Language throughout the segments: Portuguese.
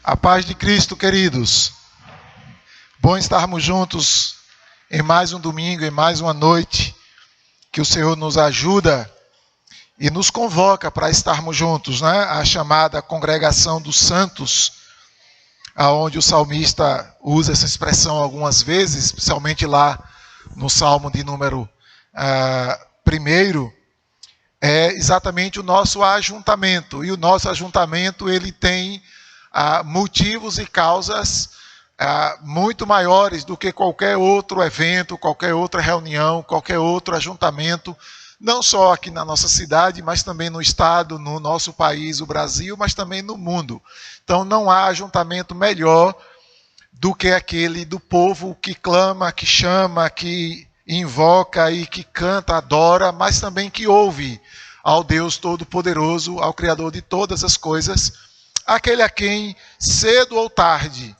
A paz de Cristo, queridos. Bom estarmos juntos em mais um domingo, em mais uma noite, que o Senhor nos ajuda e nos convoca para estarmos juntos, né? A chamada congregação dos santos, aonde o salmista usa essa expressão algumas vezes, especialmente lá no Salmo de número 1, é exatamente o nosso ajuntamento. E o nosso ajuntamento, ele tem motivos e causas muito maiores do que qualquer outro evento, qualquer outra reunião, qualquer outro ajuntamento, não só aqui na nossa cidade, mas também no estado, no nosso país, o Brasil, mas também no mundo. Então não há ajuntamento melhor do que aquele do povo que clama, que chama, que invoca e que canta, adora, mas também que ouve ao Deus Todo-Poderoso, ao Criador de todas as coisas, aquele a quem, cedo ou tarde,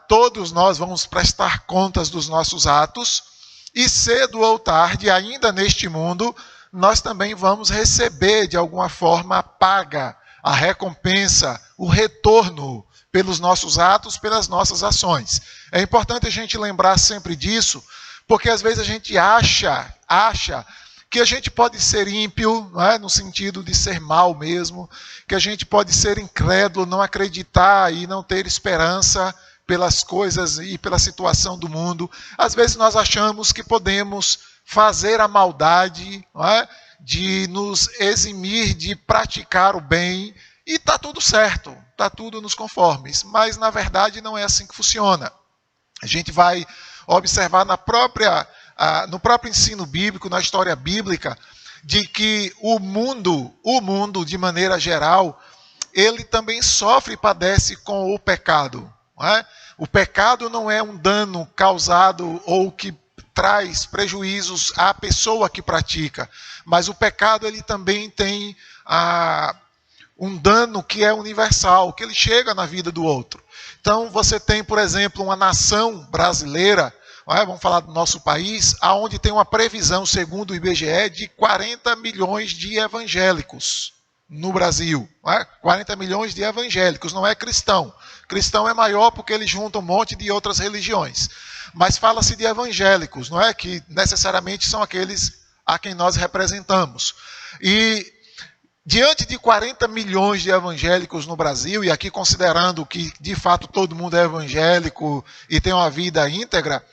todos nós vamos prestar contas dos nossos atos, e cedo ou tarde, ainda neste mundo, nós também vamos receber de alguma forma a paga, a recompensa, o retorno pelos nossos atos, pelas nossas ações. É importante a gente lembrar sempre disso, porque às vezes a gente acha que a gente pode ser ímpio, não é? No sentido de ser mal mesmo, que a gente pode ser incrédulo, não acreditar e não ter esperança pelas coisas e pela situação do mundo. Às vezes nós achamos que podemos fazer a maldade, não é? De nos eximir de praticar o bem, e está tudo certo, está tudo nos conformes, mas na verdade não é assim que funciona. A gente vai observar no próprio ensino bíblico, na história bíblica, de que o mundo, de maneira geral, ele também sofre e padece com o pecado. Não é? O pecado não é um dano causado ou que traz prejuízos à pessoa que pratica, mas o pecado ele também tem um dano que é universal, que ele chega na vida do outro. Então você tem, por exemplo, uma nação brasileira, vamos falar do nosso país, onde tem uma previsão, segundo o IBGE, de 40 milhões de evangélicos no Brasil. 40 milhões de evangélicos, não é cristão. Cristão é maior porque ele junta um monte de outras religiões. Mas fala-se de evangélicos, não é? Que necessariamente são aqueles a quem nós representamos. E diante de 40 milhões de evangélicos no Brasil, e aqui considerando que de fato todo mundo é evangélico e tem uma vida íntegra,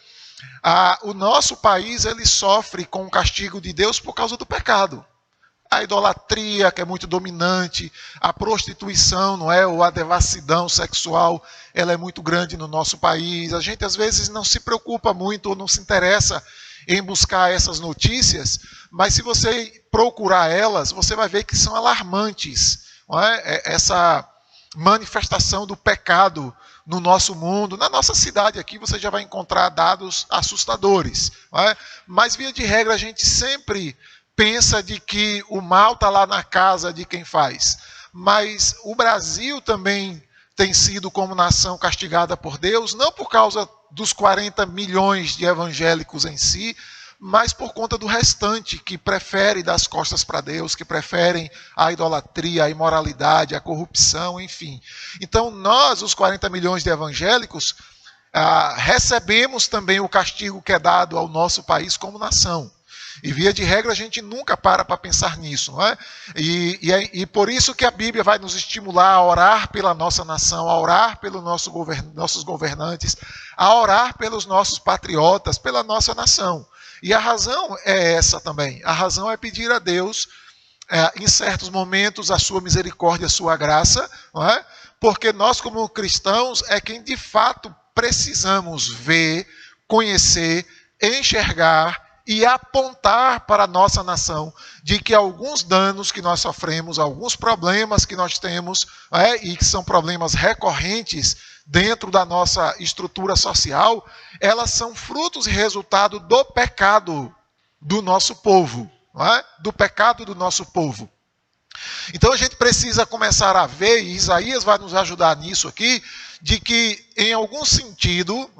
o nosso país ele sofre com o castigo de Deus por causa do pecado. A idolatria, que é muito dominante, a prostituição, não é? Ou a devassidão sexual, ela é muito grande no nosso país. A gente às vezes não se preocupa muito ou não se interessa em buscar essas notícias, mas se você procurar elas, você vai ver que são alarmantes, não é? Essa manifestação do pecado no nosso mundo, na nossa cidade aqui você já vai encontrar dados assustadores, não é? Mas via de regra a gente sempre pensa de que o mal está lá na casa de quem faz, mas o Brasil também tem sido como nação castigada por Deus, não por causa dos 40 milhões de evangélicos em si, mas por conta do restante que prefere dar as costas para Deus, que preferem a idolatria, a imoralidade, a corrupção, enfim. Então nós, os 40 milhões de evangélicos, recebemos também o castigo que é dado ao nosso país como nação. E via de regra a gente nunca para pensar nisso, não é? E por isso que a Bíblia vai nos estimular a orar pela nossa nação, a orar pelos nossos governantes, a orar pelos nossos patriotas, pela nossa nação. E a razão é essa também. A razão é pedir a Deus, em certos momentos, a sua misericórdia, a sua graça, não é? Porque nós como cristãos é quem de fato precisamos ver, conhecer, enxergar e apontar para a nossa nação de que alguns danos que nós sofremos, alguns problemas que nós temos, e que são problemas recorrentes dentro da nossa estrutura social, elas são frutos e resultado do pecado do nosso povo, do pecado do nosso povo. Então a gente precisa começar a ver, e Isaías vai nos ajudar nisso aqui, de que em algum sentido,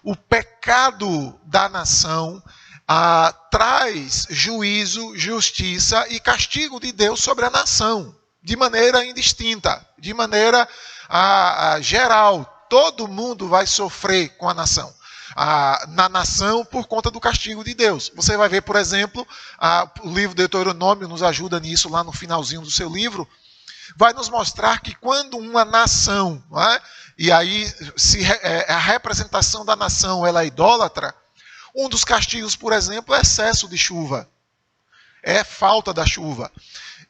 o pecado da nação traz juízo, justiça e castigo de Deus sobre a nação. de maneira indistinta, de maneira geral. Todo mundo vai sofrer com a nação. Na nação por conta do castigo de Deus. Você vai ver, por exemplo, o livro de Deuteronômio nos ajuda nisso lá no finalzinho do seu livro, vai nos mostrar que quando uma nação, e aí a representação da nação ela é idólatra, um dos castigos, por exemplo, é excesso de chuva, é falta da chuva.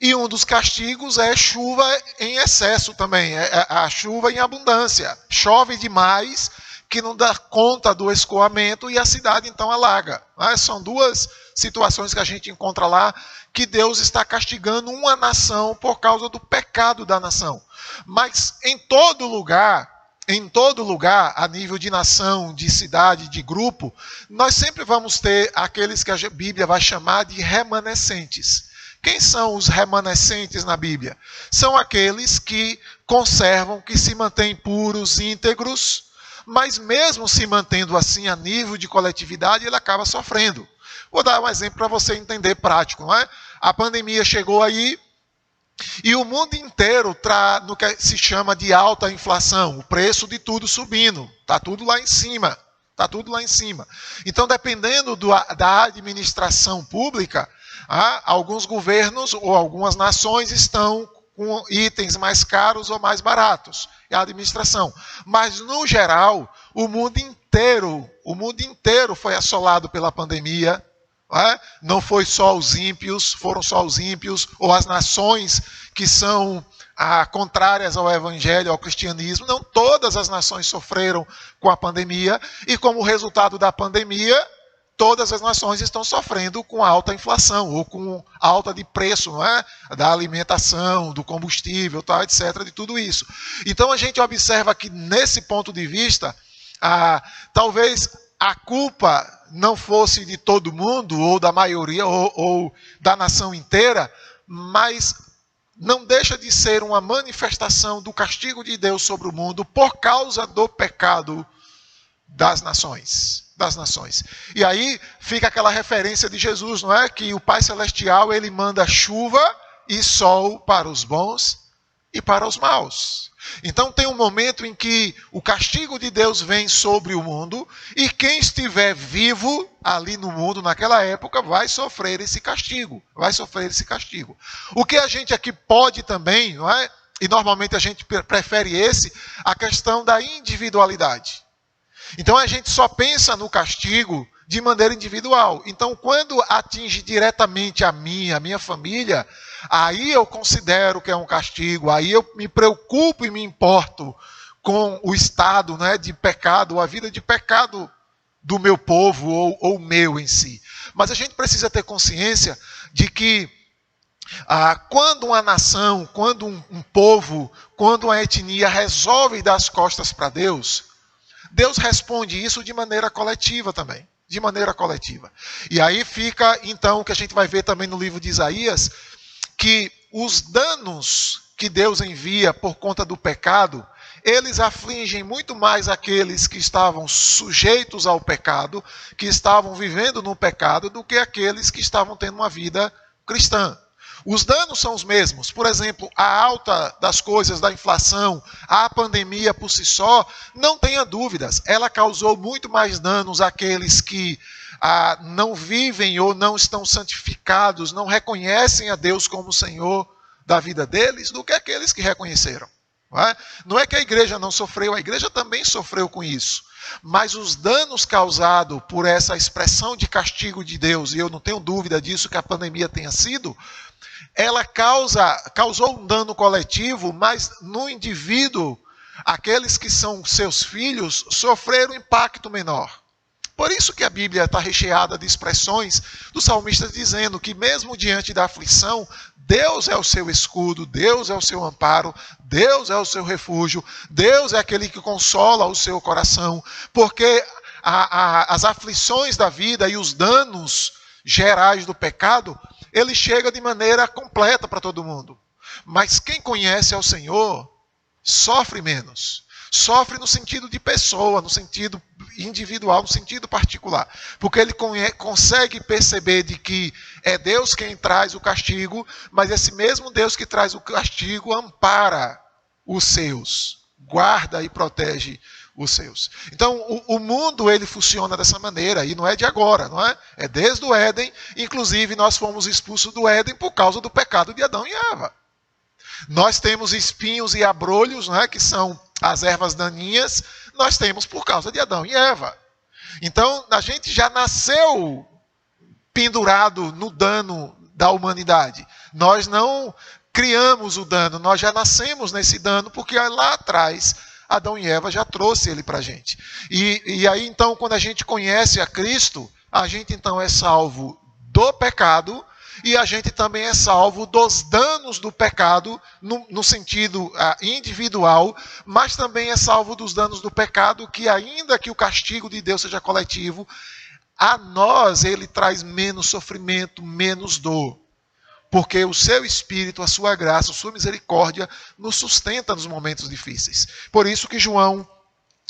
E um dos castigos é chuva em excesso também, é a chuva em abundância. Chove demais, que não dá conta do escoamento e a cidade então alaga. São duas situações que a gente encontra lá, que Deus está castigando uma nação por causa do pecado da nação. Mas em todo lugar, a nível de nação, de cidade, de grupo, nós sempre vamos ter aqueles que a Bíblia vai chamar de remanescentes. Quem são os remanescentes na Bíblia? São aqueles que conservam, que se mantêm puros, íntegros, mas mesmo se mantendo assim a nível de coletividade, ele acaba sofrendo. Vou dar um exemplo para você entender prático, não é? A pandemia chegou aí e o mundo inteiro está no que se chama de alta inflação, o preço de tudo subindo, está tudo lá em cima, Então, dependendo da administração pública, alguns governos ou algumas nações estão com itens mais caros ou mais baratos, é a administração. Mas, no geral, o mundo inteiro foi assolado pela pandemia. Não foi só os ímpios, foram só os ímpios, ou as nações que são contrárias ao evangelho, ao cristianismo. Não todas as nações sofreram com a pandemia, e como resultado da pandemia, todas as nações estão sofrendo com alta inflação, ou com alta de preço, não é? Da alimentação, do combustível, tal, etc., de tudo isso. Então a gente observa que, nesse ponto de vista, talvez a culpa não fosse de todo mundo, ou da maioria, ou da nação inteira, mas não deixa de ser uma manifestação do castigo de Deus sobre o mundo por causa do pecado das nações. E aí fica aquela referência de Jesus, não é? Que o Pai Celestial, ele manda chuva e sol para os bons e para os maus. Então tem um momento em que o castigo de Deus vem sobre o mundo, e quem estiver vivo ali no mundo naquela época vai sofrer esse castigo. O que a gente aqui pode também, não é? E normalmente a gente prefere a questão da individualidade. Então a gente só pensa no castigo de maneira individual. Então, quando atinge diretamente a minha família, aí eu considero que é um castigo, aí eu me preocupo e me importo com o estado, né, de pecado, ou a vida de pecado do meu povo, ou meu em si. Mas a gente precisa ter consciência de que quando uma nação, quando um povo, quando uma etnia resolve dar as costas para Deus, Deus responde isso de maneira coletiva também. De maneira coletiva. E aí fica, então, o que a gente vai ver também no livro de Isaías, que os danos que Deus envia por conta do pecado, eles afligem muito mais aqueles que estavam sujeitos ao pecado, que estavam vivendo no pecado, do que aqueles que estavam tendo uma vida cristã. Os danos são os mesmos. Por exemplo, a alta das coisas, da inflação, a pandemia por si só, não tenha dúvidas, ela causou muito mais danos àqueles que não vivem ou não estão santificados, não reconhecem a Deus como Senhor da vida deles, do que aqueles que reconheceram. Não é que a igreja não sofreu, a igreja também sofreu com isso. Mas os danos causados por essa expressão de castigo de Deus, e eu não tenho dúvida disso que a pandemia tenha sido, ela causou um dano coletivo, mas no indivíduo, aqueles que são seus filhos sofreram um impacto menor. Por isso que a Bíblia está recheada de expressões dos salmistas dizendo que mesmo diante da aflição, Deus é o seu escudo, Deus é o seu amparo, Deus é o seu refúgio, Deus é aquele que consola o seu coração, porque as aflições da vida e os danos gerais do pecado, ele chega de maneira completa para todo mundo. Mas quem conhece ao Senhor, sofre menos. Sofre no sentido de pessoa, no sentido individual, no sentido particular. Porque ele consegue perceber de que é Deus quem traz o castigo, mas esse mesmo Deus que traz o castigo ampara os seus, guarda e protege os seus. Então, o mundo, ele funciona dessa maneira, e não é de agora, não é? É desde o Éden. Inclusive, nós fomos expulsos do Éden por causa do pecado de Adão e Eva. Nós temos espinhos e abrolhos, não é? Que são as ervas daninhas, nós temos por causa de Adão e Eva. Então, a gente já nasceu pendurado no dano da humanidade. Nós não criamos o dano, nós já nascemos nesse dano, porque lá atrás Adão e Eva já trouxe ele para a gente. E aí, então, quando a gente conhece a Cristo, a gente, então, é salvo do pecado e a gente também é salvo dos danos do pecado, no sentido individual, mas também é salvo dos danos do pecado, que ainda que o castigo de Deus seja coletivo, a nós ele traz menos sofrimento, menos dor. Porque o seu Espírito, a sua graça, a sua misericórdia nos sustenta nos momentos difíceis. Por isso que João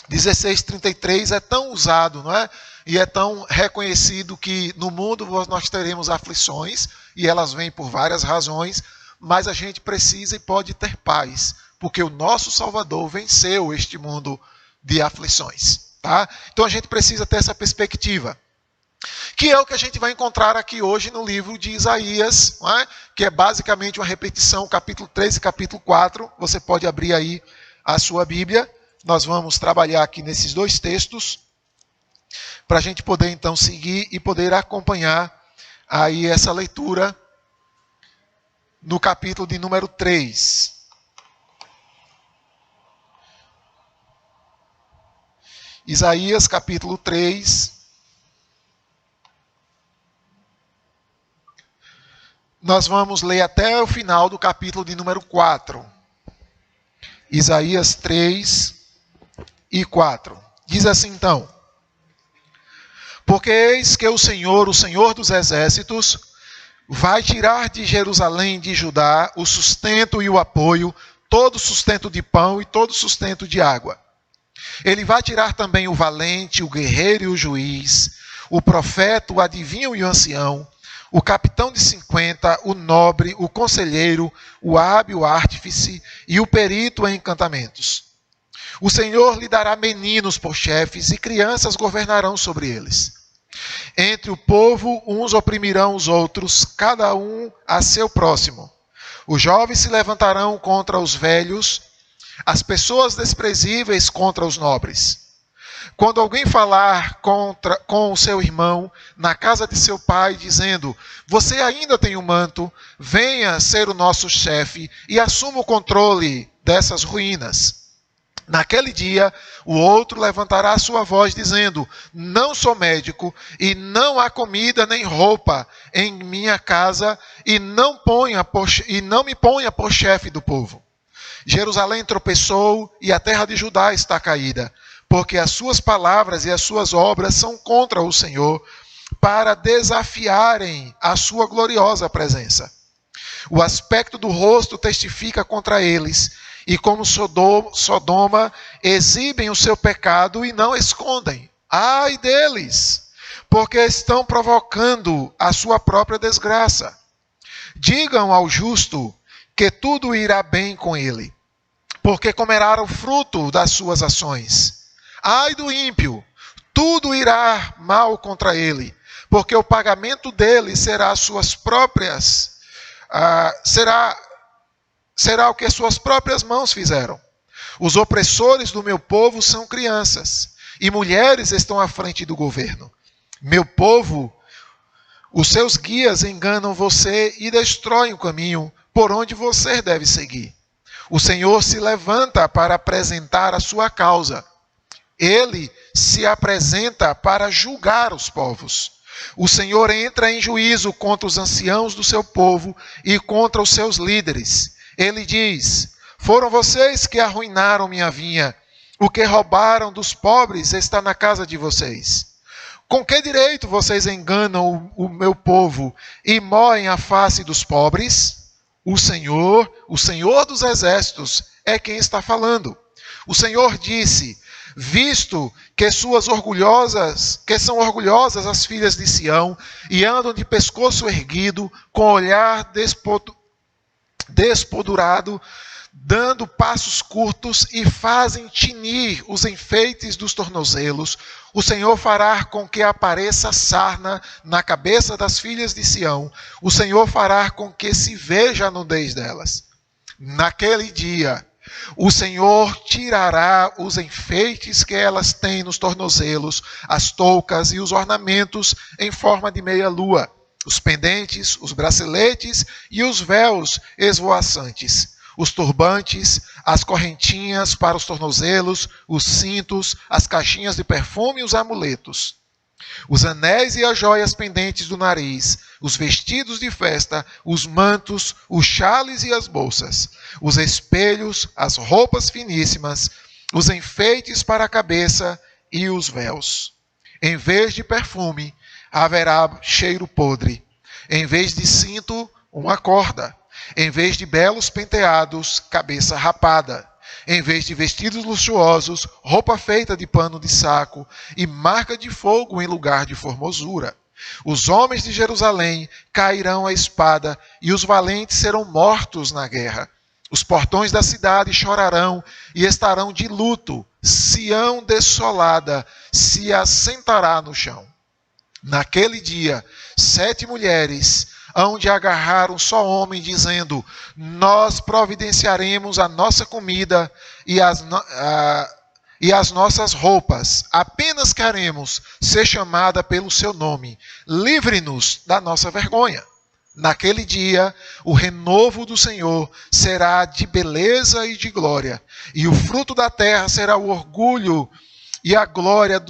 16,33 é tão usado, não é? E é tão reconhecido que no mundo nós teremos aflições, e elas vêm por várias razões, mas a gente precisa e pode ter paz, porque o nosso Salvador venceu este mundo de aflições. Tá? Então a gente precisa ter essa perspectiva. Que é o que a gente vai encontrar aqui hoje no livro de Isaías, não é? Que é basicamente uma repetição, capítulo 3 e capítulo 4. Você pode abrir aí a sua Bíblia. Nós vamos trabalhar aqui nesses dois textos, para a gente poder então seguir e poder acompanhar aí essa leitura no capítulo de número 3. Isaías capítulo 3. Nós vamos ler até o final do capítulo de número 4. Isaías 3 e 4. Diz assim então: porque eis que o Senhor dos exércitos, vai tirar de Jerusalém e de Judá o sustento e o apoio, todo sustento de pão e todo sustento de água. Ele vai tirar também o valente, o guerreiro e o juiz, o profeta, o adivinho e o ancião, o capitão de 50, o nobre, o conselheiro, o hábil, o artífice e o perito em encantamentos. O Senhor lhe dará meninos por chefes e crianças governarão sobre eles. Entre o povo, uns oprimirão os outros, cada um a seu próximo. Os jovens se levantarão contra os velhos, as pessoas desprezíveis contra os nobres. Quando alguém falar com o seu irmão na casa de seu pai, dizendo: você ainda tem um manto, venha ser o nosso chefe e assuma o controle dessas ruínas. Naquele dia, o outro levantará a sua voz, dizendo: não sou médico, e não há comida nem roupa em minha casa, e não me ponha por chefe do povo. Jerusalém tropeçou, e a terra de Judá está caída, porque as suas palavras e as suas obras são contra o Senhor, para desafiarem a sua gloriosa presença. O aspecto do rosto testifica contra eles, e como Sodoma, exibem o seu pecado e não escondem. Ai deles, porque estão provocando a sua própria desgraça. Digam ao justo que tudo irá bem com ele, porque comerá o fruto das suas ações. Ai do ímpio, tudo irá mal contra ele, porque o pagamento dele será as suas próprias, será o que as suas próprias mãos fizeram. Os opressores do meu povo são crianças, e mulheres estão à frente do governo. Meu povo, os seus guias enganam você e destroem o caminho por onde você deve seguir. O Senhor se levanta para apresentar a sua causa. Ele se apresenta para julgar os povos. O Senhor entra em juízo contra os anciãos do seu povo e contra os seus líderes. Ele diz: foram vocês que arruinaram minha vinha. O que roubaram dos pobres está na casa de vocês. Com que direito vocês enganam o meu povo e moem a face dos pobres? O Senhor dos exércitos, é quem está falando. O Senhor disse: visto que são orgulhosas as filhas de Sião, e andam de pescoço erguido, com olhar despodurado, dando passos curtos, e fazem tinir os enfeites dos tornozelos, o Senhor fará com que apareça sarna na cabeça das filhas de Sião, o Senhor fará com que se veja a nudez delas. Naquele dia, o Senhor tirará os enfeites que elas têm nos tornozelos, as toucas e os ornamentos em forma de meia-lua, os pendentes, os braceletes e os véus esvoaçantes, os turbantes, as correntinhas para os tornozelos, os cintos, as caixinhas de perfume e os amuletos, os anéis e as joias pendentes do nariz, os vestidos de festa, os mantos, os xales e as bolsas, os espelhos, as roupas finíssimas, os enfeites para a cabeça e os véus. Em vez de perfume, haverá cheiro podre. Em vez de cinto, uma corda. Em vez de belos penteados, cabeça rapada. Em vez de vestidos luxuosos, roupa feita de pano de saco e marca de fogo em lugar de formosura. Os homens de Jerusalém cairão à espada e os valentes serão mortos na guerra. Os portões da cidade chorarão e estarão de luto. Sião desolada se assentará no chão. Naquele dia, 7 mulheres hão de agarrar um só homem, dizendo: nós providenciaremos a nossa comida e as nossas roupas. Apenas queremos ser chamada pelo seu nome. Livre-nos da nossa vergonha. Naquele dia, o renovo do Senhor será de beleza e de glória, e o fruto da terra será o orgulho e a glória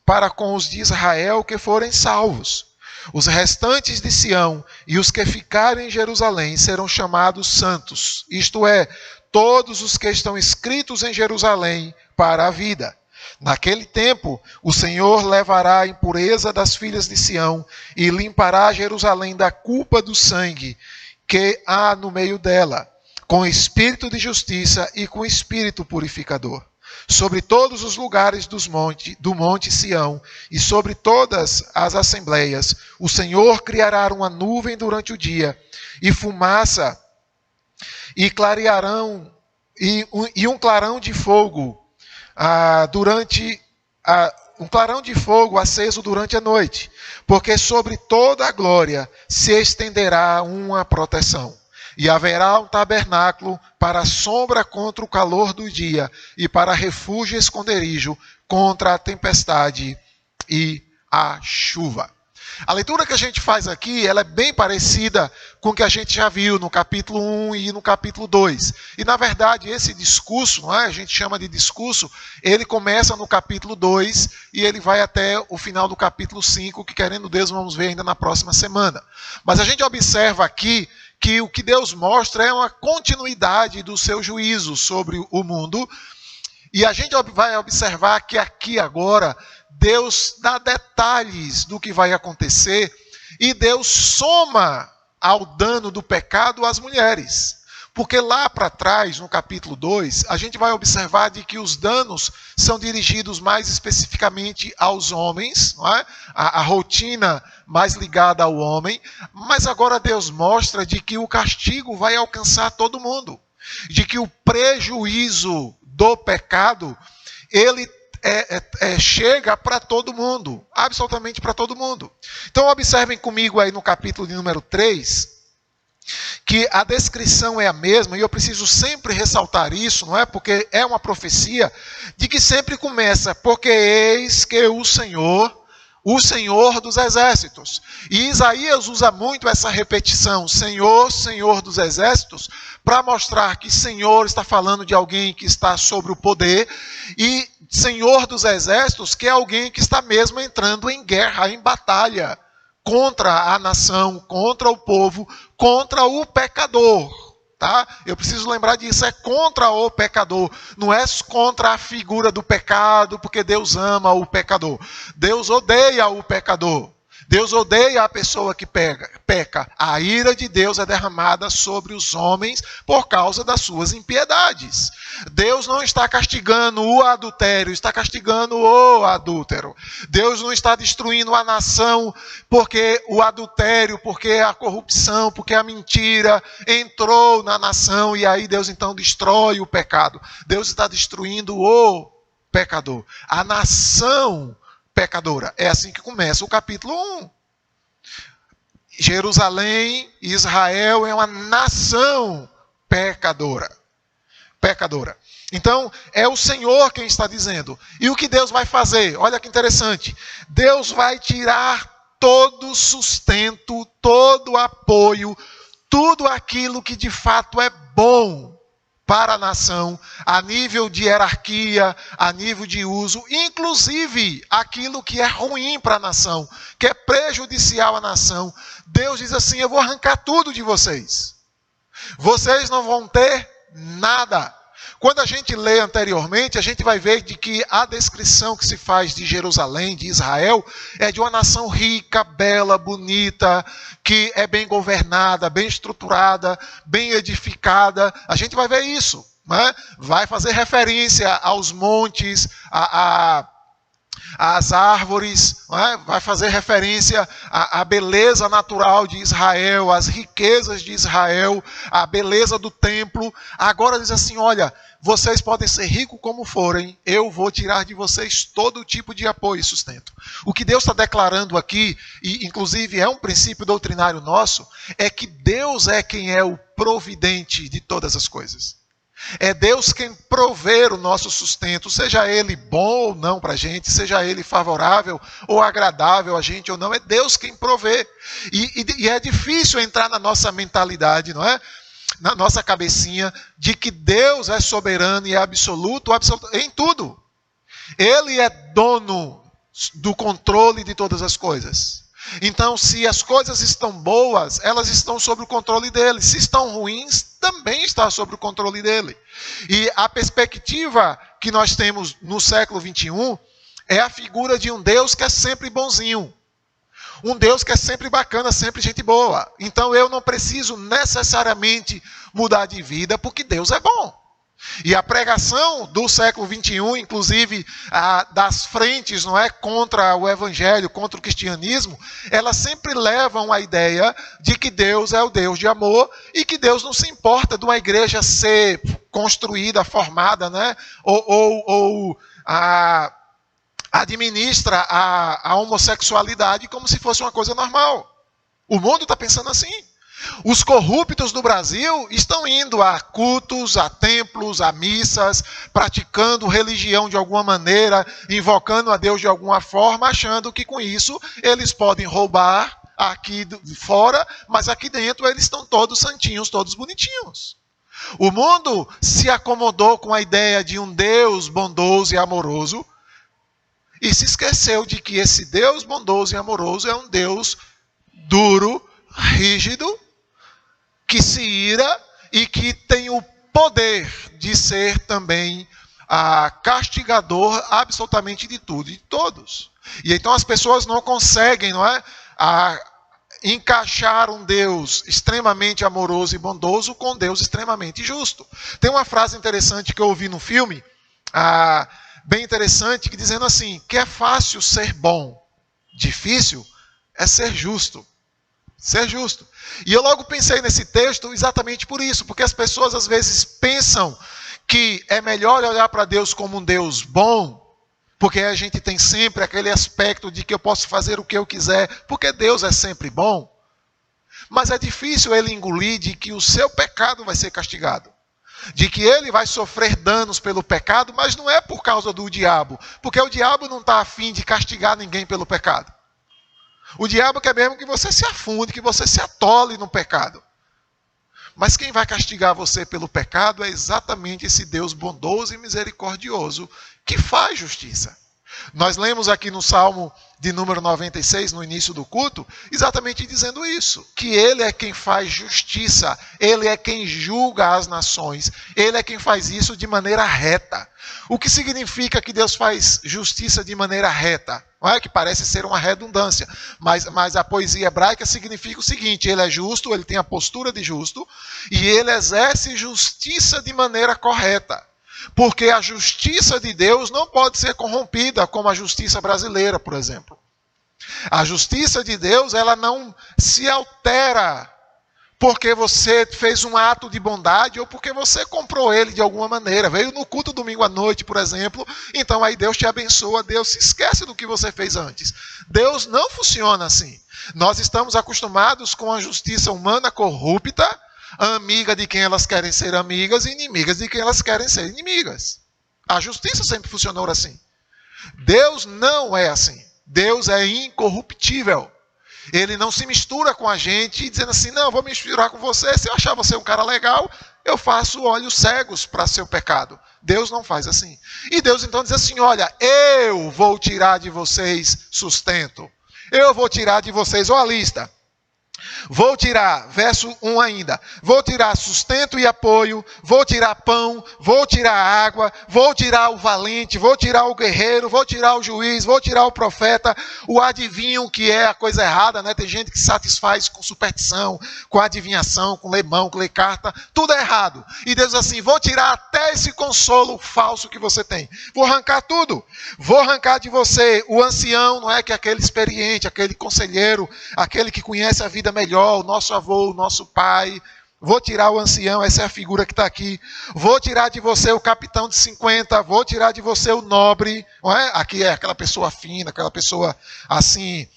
para com os de Israel que forem salvos. Os restantes de Sião e os que ficarem em Jerusalém serão chamados santos, isto é, todos os que estão escritos em Jerusalém para a vida. Naquele tempo, o Senhor levará a impureza das filhas de Sião e limpará Jerusalém da culpa do sangue que há no meio dela, com espírito de justiça e com espírito purificador. Sobre todos os lugares do monte Sião e sobre todas as assembleias, o Senhor criará uma nuvem durante o dia e fumaça e clarearão e um clarão de fogo um clarão de fogo aceso durante a noite, porque sobre toda a glória se estenderá uma proteção. E haverá um tabernáculo para sombra contra o calor do dia e para refúgio e esconderijo contra a tempestade e a chuva. A leitura que a gente faz aqui, ela é bem parecida com o que a gente já viu no capítulo 1 e no capítulo 2. E, na verdade, esse discurso, não é? A gente chama de discurso, ele começa no capítulo 2 e ele vai até o final do capítulo 5, que, querendo Deus, vamos ver ainda na próxima semana. Mas a gente observa aqui que o que Deus mostra é uma continuidade do seu juízo sobre o mundo. E a gente vai observar que aqui agora Deus dá detalhes do que vai acontecer e Deus soma ao dano do pecado as mulheres. Porque lá para trás, no capítulo 2, a gente vai observar de que os danos são dirigidos mais especificamente aos homens, não é? A rotina mais ligada ao homem, mas agora Deus mostra de que o castigo vai alcançar todo mundo, de que o prejuízo do pecado, ele chega para todo mundo, absolutamente para todo mundo. Então observem comigo aí no capítulo de número 3, que a descrição é a mesma, e eu preciso sempre ressaltar isso, não é? Porque é uma profecia de que sempre começa, porque eis que o Senhor dos exércitos. E Isaías usa muito essa repetição, Senhor, Senhor dos exércitos, para mostrar que Senhor está falando de alguém que está sobre o poder, e Senhor dos exércitos, que é alguém que está mesmo entrando em guerra, em batalha, contra a nação, contra o povo, contra o pecador. Tá? Eu preciso lembrar disso, é contra o pecador, não é contra a figura do pecado, porque Deus ama o pecador. Deus odeia o pecador. Deus odeia a pessoa que peca. A ira de Deus é derramada sobre os homens por causa das suas impiedades. Deus não está castigando o adultério, está castigando o adúltero. Deus não está destruindo a nação porque o adultério, porque a corrupção, porque a mentira entrou na nação e aí Deus então destrói o pecado. Deus está destruindo o pecador. A nação pecadora. É assim que começa o capítulo 1. Jerusalém, Israel é uma nação pecadora. Pecadora. Então, é o Senhor quem está dizendo. E o que Deus vai fazer? Olha que interessante. Deus vai tirar todo o sustento, todo o apoio, tudo aquilo que de fato é bom para a nação, a nível de hierarquia, a nível de uso, inclusive aquilo que é ruim para a nação, que é prejudicial à nação. Deus diz assim: eu vou arrancar tudo de vocês. Vocês não vão ter nada. Quando a gente lê anteriormente, a gente vai ver de que a descrição que se faz de Jerusalém, de Israel, é de uma nação rica, bela, bonita, que é bem governada, bem estruturada, bem edificada. A gente vai ver isso, né? Vai fazer referência aos montes, às árvores, né? Vai fazer referência à beleza natural de Israel, às riquezas de Israel, à beleza do templo. Agora diz assim: olha, vocês podem ser ricos como forem, eu vou tirar de vocês todo tipo de apoio e sustento. O que Deus está declarando aqui, e inclusive é um princípio doutrinário nosso, é que Deus é quem é o providente de todas as coisas. É Deus quem provê o nosso sustento, seja ele bom ou não para a gente, seja ele favorável ou agradável a gente ou não, é Deus quem provê. E é difícil entrar na nossa mentalidade, não é? Na nossa cabecinha, de que Deus é soberano e absoluto em tudo. Ele é dono do controle de todas as coisas. Então, se as coisas estão boas, elas estão sob o controle dele. Se estão ruins, também está sob o controle dele. E a perspectiva que nós temos no século 21 é a figura de um Deus que é sempre bonzinho. Um Deus que é sempre bacana, sempre gente boa. Então eu não preciso necessariamente mudar de vida, porque Deus é bom. E a pregação do século 21, inclusive das frentes, não é, contra o evangelho, contra o cristianismo, elas sempre levam a ideia de que Deus é o Deus de amor e que Deus não se importa de uma igreja ser construída, formada, né, ou administra a homossexualidade como se fosse uma coisa normal. O mundo está pensando assim. Os corruptos do Brasil estão indo a cultos, a templos, a missas, praticando religião de alguma maneira, invocando a Deus de alguma forma, achando que com isso eles podem roubar aqui fora, mas aqui dentro eles estão todos santinhos, todos bonitinhos. O mundo se acomodou com a ideia de um Deus bondoso e amoroso, e se esqueceu de que esse Deus bondoso e amoroso é um Deus duro, rígido, que se ira e que tem o poder de ser também castigador absolutamente de tudo e de todos. E então as pessoas não conseguem, não é, encaixar um Deus extremamente amoroso e bondoso com um Deus extremamente justo. Tem uma frase interessante que eu ouvi no filme, bem interessante, que dizendo assim, que é fácil ser bom, difícil é ser justo. Ser justo. E eu logo pensei nesse texto exatamente por isso, porque as pessoas às vezes pensam que é melhor olhar para Deus como um Deus bom, porque a gente tem sempre aquele aspecto de que eu posso fazer o que eu quiser, porque Deus é sempre bom. Mas é difícil ele engolir de que o seu pecado vai ser castigado. De que ele vai sofrer danos pelo pecado, mas não é por causa do diabo. Porque o diabo não está a fim de castigar ninguém pelo pecado. O diabo quer mesmo que você se afunde, que você se atole no pecado. Mas quem vai castigar você pelo pecado é exatamente esse Deus bondoso e misericordioso que faz justiça. Nós lemos aqui no Salmo de número 96, no início do culto, exatamente dizendo isso, que ele é quem faz justiça, ele é quem julga as nações, ele é quem faz isso de maneira reta. O que significa que Deus faz justiça de maneira reta? não é? Que parece ser uma redundância, mas a poesia hebraica significa o seguinte: ele é justo, ele tem a postura de justo, e ele exerce justiça de maneira correta. Porque a justiça de Deus não pode ser corrompida como a justiça brasileira, por exemplo. A justiça de Deus, ela não se altera porque você fez um ato de bondade ou porque você comprou ele de alguma maneira. Veio no culto domingo à noite, por exemplo, então aí Deus te abençoa, Deus se esquece do que você fez antes. Deus não funciona assim. Nós estamos acostumados com a justiça humana corrupta, amiga de quem elas querem ser amigas e inimigas de quem elas querem ser inimigas. A justiça sempre funcionou assim. Deus não é assim. Deus é incorruptível. Ele não se mistura com a gente dizendo assim: não, eu vou me misturar com você, se eu achar você um cara legal, eu faço olhos cegos para seu pecado. Deus não faz assim. E Deus então diz assim: olha, eu vou tirar de vocês sustento. Eu vou tirar de vocês, ó a lista. Vou tirar, verso 1 ainda, vou tirar sustento e apoio, vou tirar pão, vou tirar água, vou tirar o valente, vou tirar o guerreiro, vou tirar o juiz, vou tirar o profeta, o adivinho, que é a coisa errada, né? Tem gente que se satisfaz com superstição, com adivinhação, com ler mão, com ler carta, tudo é errado. E Deus diz assim: vou tirar até esse consolo falso que você tem, vou arrancar tudo, vou arrancar de você o ancião, não é? Que é aquele experiente, aquele conselheiro, aquele que conhece a vida melhor, o nosso avô, o nosso pai. Vou tirar o ancião, essa é a figura que está aqui. Vou tirar de você o capitão de 50, vou tirar de você o nobre, não é? Aqui é aquela pessoa fina, aquela pessoa assim,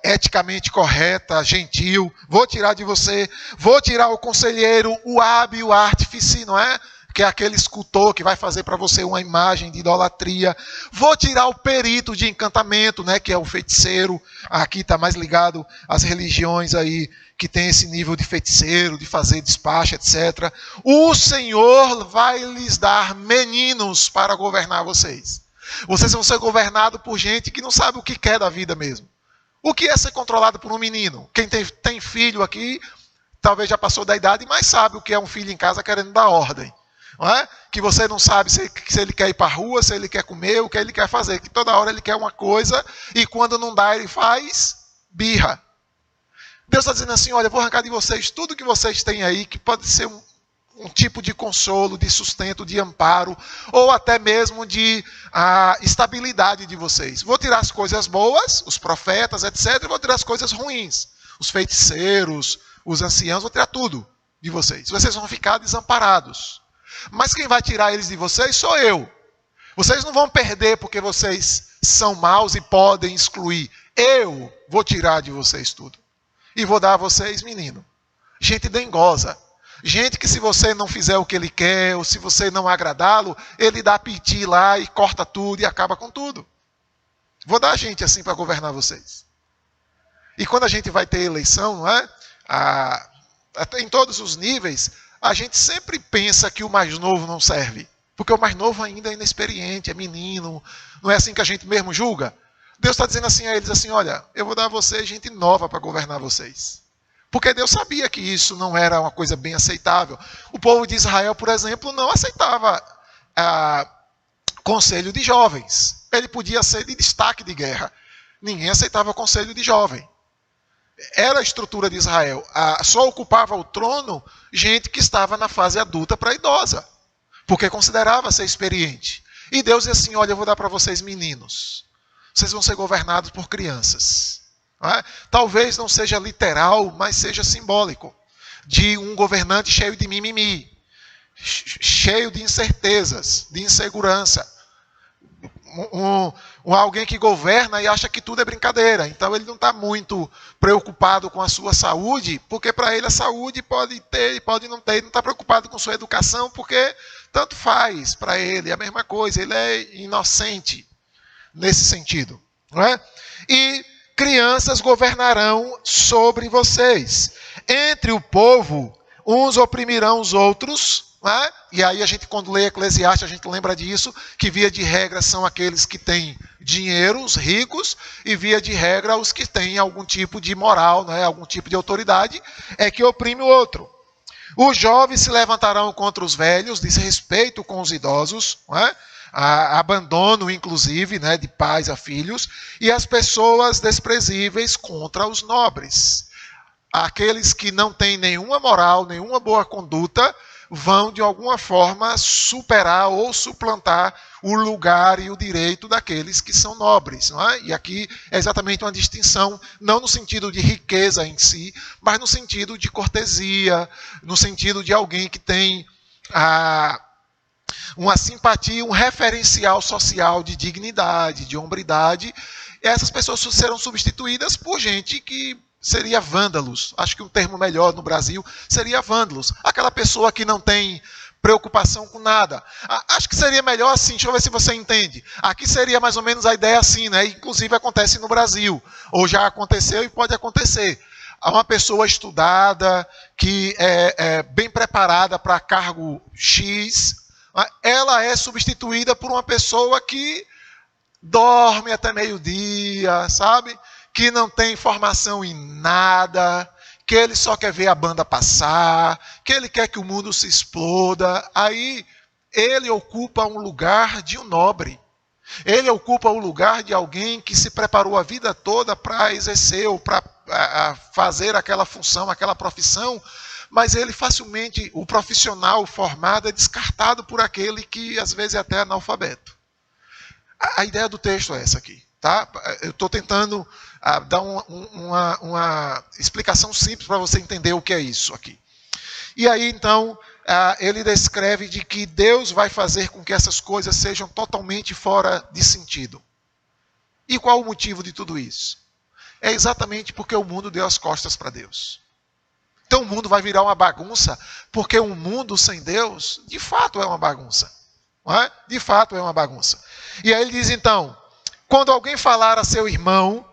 eticamente correta, gentil. Vou tirar de você, vou tirar o conselheiro, o hábil, o artífice, não é? Que é aquele escultor que vai fazer para você uma imagem de idolatria. Vou tirar o perito de encantamento, né, que é o feiticeiro. Aqui está mais ligado às religiões aí que tem esse nível de feiticeiro, de fazer despacho, etc. O Senhor vai lhes dar meninos para governar vocês. Vocês vão ser governados por gente que não sabe o que quer da vida mesmo. O que é ser controlado por um menino? Quem tem filho aqui, talvez já passou da idade, mas sabe o que é um filho em casa querendo dar ordem. Não é? Que você não sabe se ele quer ir para a rua, se ele quer comer, o que ele quer fazer. Que toda hora ele quer uma coisa e quando não dá ele faz birra. Deus está dizendo assim: olha, eu vou arrancar de vocês tudo que vocês têm aí, que pode ser um tipo de consolo, de sustento, de amparo, ou até mesmo de estabilidade de vocês. Vou tirar as coisas boas, os profetas, etc. E vou tirar as coisas ruins. Os feiticeiros, os anciãos, vou tirar tudo de vocês. Vocês vão ficar desamparados. Mas quem vai tirar eles de vocês sou eu. Vocês não vão perder porque vocês são maus e podem excluir. Eu vou tirar de vocês tudo. E vou dar a vocês, menino, gente dengosa. Gente que se você não fizer o que ele quer, ou se você não agradá-lo, ele dá piti lá e corta tudo e acaba com tudo. Vou dar gente assim para governar vocês. E quando a gente vai ter eleição, não é? Até em todos os níveis, a gente sempre pensa que o mais novo não serve. Porque o mais novo ainda é inexperiente, é menino. Não é assim que a gente mesmo julga? Deus está dizendo assim a eles, assim: olha, eu vou dar a vocês gente nova para governar vocês. Porque Deus sabia que isso não era uma coisa bem aceitável. O povo de Israel, por exemplo, não aceitava conselho de jovens. Ele podia ser de destaque de guerra. Ninguém aceitava conselho de jovem. Era a estrutura de Israel. Só ocupava o trono gente que estava na fase adulta para idosa. Porque considerava ser experiente. E Deus disse assim: olha, eu vou dar para vocês meninos. Vocês vão ser governados por crianças. Não é? Talvez não seja literal, mas seja simbólico. De um governante cheio de mimimi. Cheio de incertezas, de insegurança. Alguém que governa e acha que tudo é brincadeira. Então ele não está muito preocupado com a sua saúde, porque para ele a saúde pode ter e pode não ter. Ele não está preocupado com sua educação, porque tanto faz para ele. É a mesma coisa, ele é inocente nesse sentido. Não é? E crianças governarão sobre vocês. Entre o povo, uns oprimirão os outros. Né? E aí a gente, quando lê Eclesiastes, a gente lembra disso, que via de regra são aqueles que têm dinheiro, os ricos, e via de regra os que têm algum tipo de moral, né? Algum tipo de autoridade, é que oprime o outro. Os jovens se levantarão contra os velhos, desrespeito com os idosos, né? abandono, inclusive, né, de pais a filhos, e as pessoas desprezíveis contra os nobres. Aqueles que não têm nenhuma moral, nenhuma boa conduta, vão de alguma forma superar ou suplantar o lugar e o direito daqueles que são nobres. Não é? E aqui é exatamente uma distinção, não no sentido de riqueza em si, mas no sentido de cortesia, no sentido de alguém que tem uma simpatia, um referencial social de dignidade, de hombridade. Essas pessoas serão substituídas por gente que seria vândalos. Acho que um termo melhor no Brasil seria vândalos. Aquela pessoa que não tem preocupação com nada. Acho que seria melhor assim, deixa eu ver se você entende. Aqui seria mais ou menos a ideia assim, né? Inclusive acontece no Brasil, ou já aconteceu e pode acontecer. Há uma pessoa estudada, que é bem preparada para cargo X, ela é substituída por uma pessoa que dorme até meio-dia, sabe? Que não tem formação em nada, que ele só quer ver a banda passar, que ele quer que o mundo se exploda. Aí ele ocupa um lugar de um nobre. Ele ocupa o lugar de alguém que se preparou a vida toda para exercer ou para fazer aquela função, aquela profissão, mas ele facilmente, o profissional formado é descartado por aquele que às vezes é até analfabeto. A ideia do texto é essa aqui. Tá? Eu estou tentando dar uma explicação simples para você entender o que é isso aqui. E aí, então, ele descreve de que Deus vai fazer com que essas coisas sejam totalmente fora de sentido. E qual o motivo de tudo isso? É exatamente porque o mundo deu as costas para Deus. Então o mundo vai virar uma bagunça, porque um mundo sem Deus, de fato, é uma bagunça. Não é? De fato, é uma bagunça. E aí ele diz, então, quando alguém falar a seu irmão,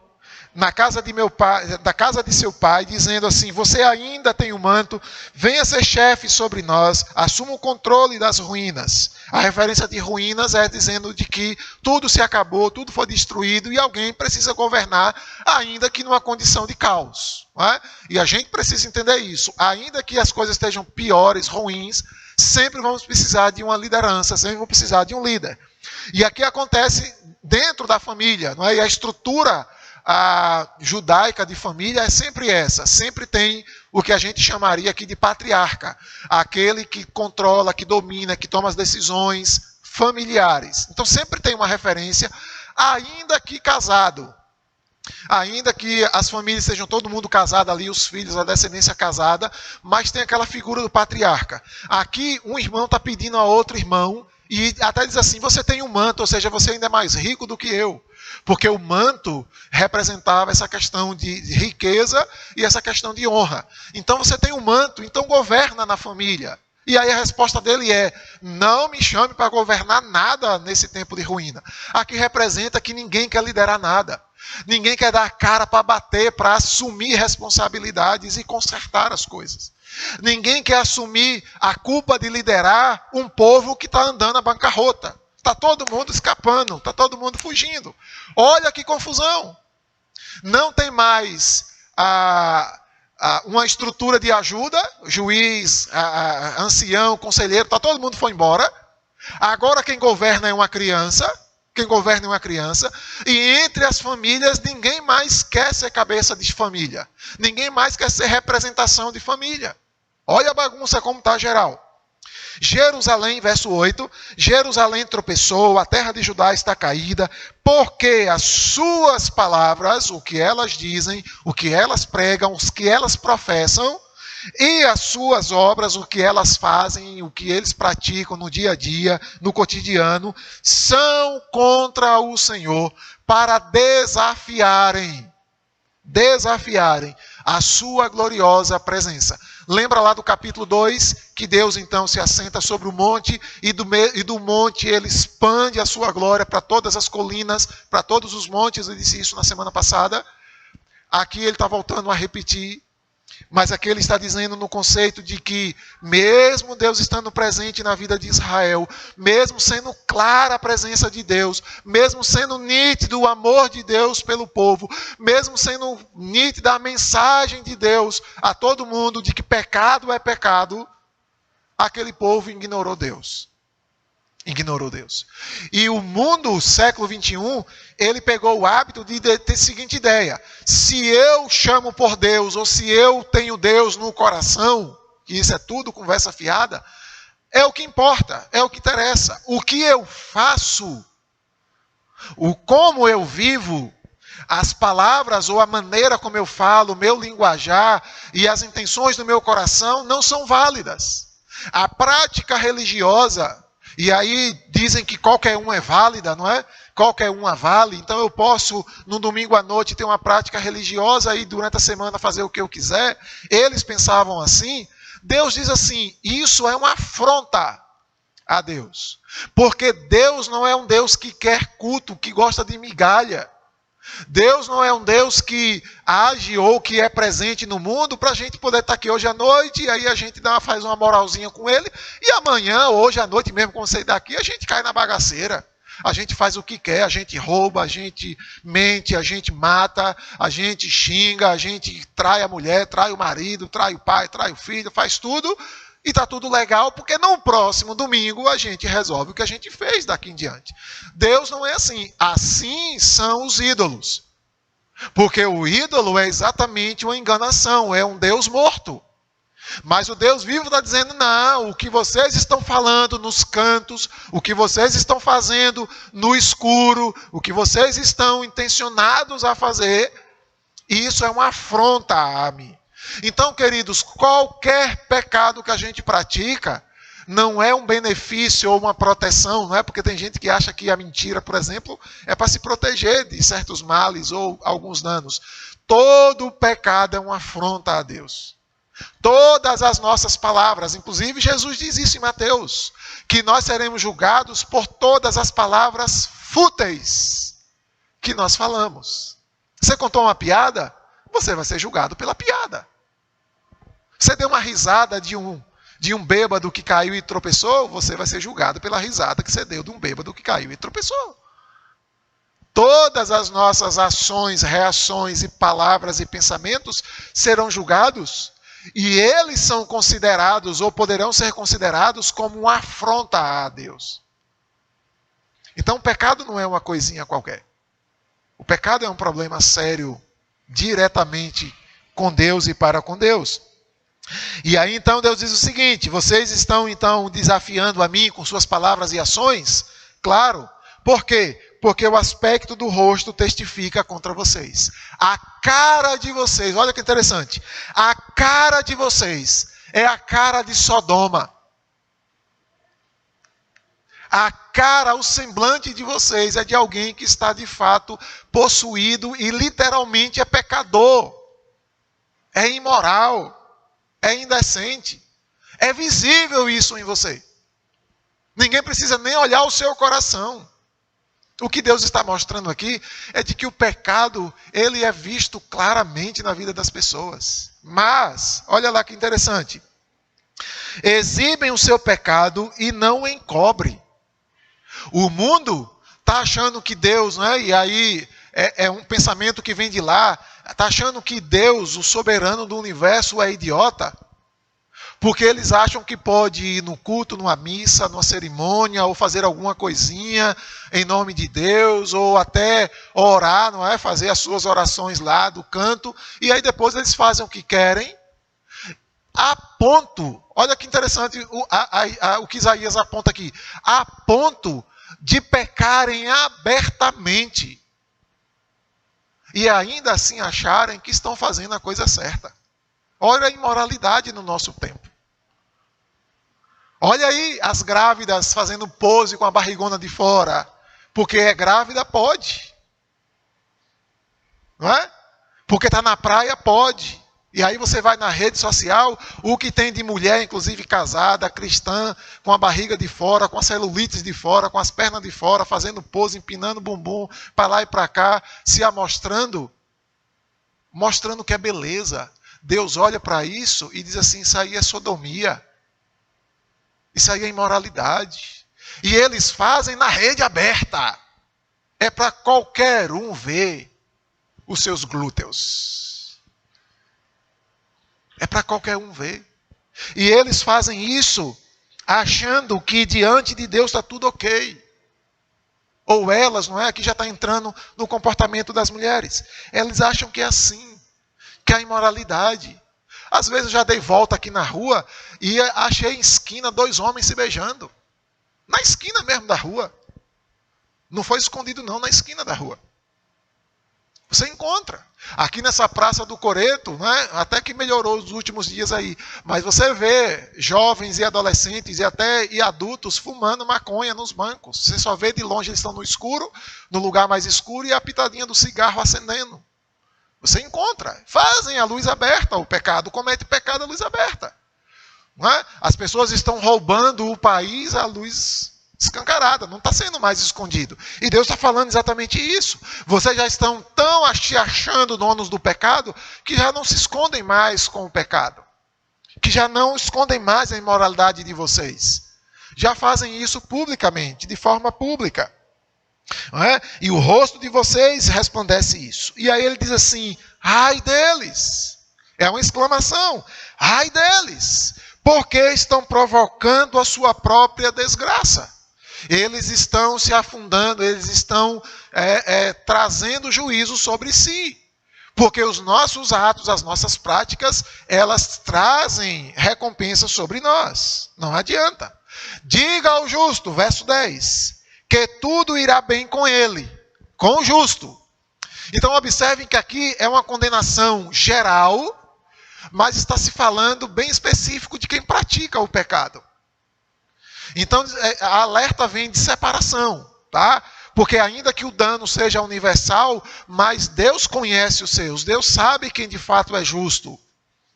na casa de meu pai, da casa de seu pai, dizendo assim, você ainda tem o manto, venha ser chefe sobre nós, assuma o controle das ruínas. A referência de ruínas é dizendo de que tudo se acabou, tudo foi destruído e alguém precisa governar, ainda que numa condição de caos. Não é? E a gente precisa entender isso. Ainda que as coisas estejam piores, ruins, sempre vamos precisar de uma liderança, sempre vamos precisar de um líder. E aqui acontece dentro da família, não é? E a estrutura judaica de família é sempre essa, sempre tem o que a gente chamaria aqui de patriarca, aquele que controla, que domina, que toma as decisões familiares. Então sempre tem uma referência, ainda que casado, ainda que as famílias sejam todo mundo casado ali, os filhos, a descendência casada, mas tem aquela figura do patriarca. Aqui um irmão está pedindo a outro irmão e até diz assim, você tem um manto, ou seja, você ainda é mais rico do que eu. Porque o manto representava essa questão de riqueza e essa questão de honra. Então você tem um manto, então governa na família. E aí a resposta dele é, não me chame para governar nada nesse tempo de ruína. Aqui representa que ninguém quer liderar nada. Ninguém quer dar a cara para bater, para assumir responsabilidades e consertar as coisas. Ninguém quer assumir a culpa de liderar um povo que está andando à bancarrota. Está todo mundo escapando, está todo mundo fugindo. Olha que confusão. Não tem mais uma estrutura de ajuda, juiz, ancião, conselheiro, está todo mundo foi embora. Agora quem governa é uma criança, e entre as famílias ninguém mais quer ser cabeça de família. Ninguém mais quer ser representação de família. Olha a bagunça como está geral. Jerusalém, verso 8, Jerusalém tropeçou, a terra de Judá está caída, porque as suas palavras, o que elas dizem, o que elas pregam, os que elas professam, e as suas obras, o que elas fazem, o que eles praticam no dia a dia, no cotidiano, são contra o Senhor, para desafiarem a sua gloriosa presença. Lembra lá do capítulo 2, que Deus então se assenta sobre o monte, e do monte ele expande a sua glória para todas as colinas, para todos os montes. Eu disse isso na semana passada. Aqui ele está voltando a repetir, mas aqui ele está dizendo no conceito de que, mesmo Deus estando presente na vida de Israel, mesmo sendo clara a presença de Deus, mesmo sendo nítido o amor de Deus pelo povo, mesmo sendo nítida a mensagem de Deus a todo mundo de que pecado é pecado, aquele povo ignorou Deus. Ignorou Deus. E o mundo, século 21, ele pegou o hábito de ter a seguinte ideia: se eu chamo por Deus, ou se eu tenho Deus no coração, que isso é tudo conversa fiada, é o que importa, é o que interessa. O que eu faço, o como eu vivo, as palavras ou a maneira como eu falo, o meu linguajar e as intenções do meu coração não são válidas. A prática religiosa, e aí dizem que qualquer um é válida, não é? Qualquer uma vale. Então eu posso, no domingo à noite, ter uma prática religiosa e durante a semana fazer o que eu quiser. Eles pensavam assim. Deus diz assim: isso é uma afronta a Deus. Porque Deus não é um Deus que quer culto, que gosta de migalha. Deus não é um Deus que age ou que é presente no mundo para a gente poder estar aqui hoje à noite, e aí a gente faz uma moralzinha com ele, e amanhã, hoje à noite mesmo, quando sair daqui, a gente cai na bagaceira. A gente faz o que quer, a gente rouba, a gente mente, a gente mata, a gente xinga, a gente trai a mulher, trai o marido, trai o pai, trai o filho, faz tudo, e está tudo legal, porque no próximo domingo a gente resolve o que a gente fez daqui em diante. Deus não é assim. Assim são os ídolos. Porque o ídolo é exatamente uma enganação, é um Deus morto. Mas o Deus vivo está dizendo: não, o que vocês estão falando nos cantos, o que vocês estão fazendo no escuro, o que vocês estão intencionados a fazer, isso é uma afronta a mim. Então, queridos, qualquer pecado que a gente pratica não é um benefício ou uma proteção, não é? Porque tem gente que acha que a mentira, por exemplo, é para se proteger de certos males ou alguns danos. Todo pecado é uma afronta a Deus. Todas as nossas palavras, inclusive Jesus diz isso em Mateus, que nós seremos julgados por todas as palavras fúteis que nós falamos. Você contou uma piada? Você vai ser julgado pela piada. Você deu uma risada de um bêbado que caiu e tropeçou, você vai ser julgado pela risada que você deu de um bêbado que caiu e tropeçou. Todas as nossas ações, reações e palavras e pensamentos serão julgados, e eles são considerados ou poderão ser considerados como uma afronta a Deus. Então o pecado não é uma coisinha qualquer. O pecado é um problema sério, diretamente com Deus e para com Deus. E aí então Deus diz o seguinte: vocês estão então desafiando a mim com suas palavras e ações? Claro. Por quê? Porque o aspecto do rosto testifica contra vocês. A cara de vocês, olha que interessante, a cara de vocês é a cara de Sodoma. A cara, o semblante de vocês é de alguém que está de fato possuído e literalmente é pecador. É imoral. É indecente. É visível isso em você. Ninguém precisa nem olhar o seu coração. O que Deus está mostrando aqui é de que o pecado, ele é visto claramente na vida das pessoas. Mas, olha lá que interessante. Exibem o seu pecado e não encobrem. O mundo está achando que Deus, não é? E aí é um pensamento que vem de lá, está achando que Deus, o soberano do universo, é idiota, porque eles acham que pode ir no culto, numa missa, numa cerimônia, ou fazer alguma coisinha em nome de Deus, ou até orar, não é? Fazer as suas orações lá do canto, e aí depois eles fazem o que querem, a ponto, olha que interessante o que Isaías aponta aqui, a ponto de pecarem abertamente. E ainda assim acharem que estão fazendo a coisa certa. Olha a imoralidade no nosso tempo. Olha aí as grávidas fazendo pose com a barrigona de fora. Porque é grávida, pode. Não é? Porque está na praia, pode. E aí você vai na rede social, o que tem de mulher, inclusive casada, cristã, com a barriga de fora, com a celulite de fora, com as pernas de fora, fazendo pose, empinando o bumbum para lá e para cá, se amostrando, mostrando que é beleza. Deus olha para isso e diz assim: isso aí é sodomia. Isso aí é imoralidade. E eles fazem na rede aberta. É para qualquer um ver os seus glúteos. É para qualquer um ver. E eles fazem isso achando que diante de Deus está tudo ok. Ou elas, não é? Aqui já está entrando no comportamento das mulheres. Elas acham que é assim, que é a imoralidade. Às vezes eu já dei volta aqui na rua e achei em esquina 2 homens se beijando. Na esquina mesmo da rua. Não foi escondido não, na esquina da rua. Você encontra. Aqui nessa Praça do Coreto, né, até que melhorou os últimos dias aí, mas você vê jovens e adolescentes e adultos fumando maconha nos bancos. Você só vê de longe, eles estão no escuro, no lugar mais escuro, e a pitadinha do cigarro acendendo. Você encontra. Fazem a luz aberta. O pecado comete pecado à luz aberta. Não é? As pessoas estão roubando o país à luz escancarada, não está sendo mais escondido. E Deus está falando exatamente isso. Vocês já estão tão achando donos do pecado que já não se escondem mais com o pecado. Que já não escondem mais a imoralidade de vocês. Já fazem isso publicamente, de forma pública. Não é? E o rosto de vocês resplandece isso. E aí ele diz assim, ai deles. É uma exclamação. Ai deles. Porque estão provocando a sua própria desgraça. Eles estão se afundando, eles estão trazendo juízo sobre si. Porque os nossos atos, as nossas práticas, elas trazem recompensa sobre nós. Não adianta. Diga ao justo, verso 10, que tudo irá bem com ele, com o justo. Então observem que aqui é uma condenação geral, mas está se falando bem específico de quem pratica o pecado. Então, a alerta vem de separação, tá? Porque ainda que o dano seja universal, mas Deus conhece os seus. Deus sabe quem de fato é justo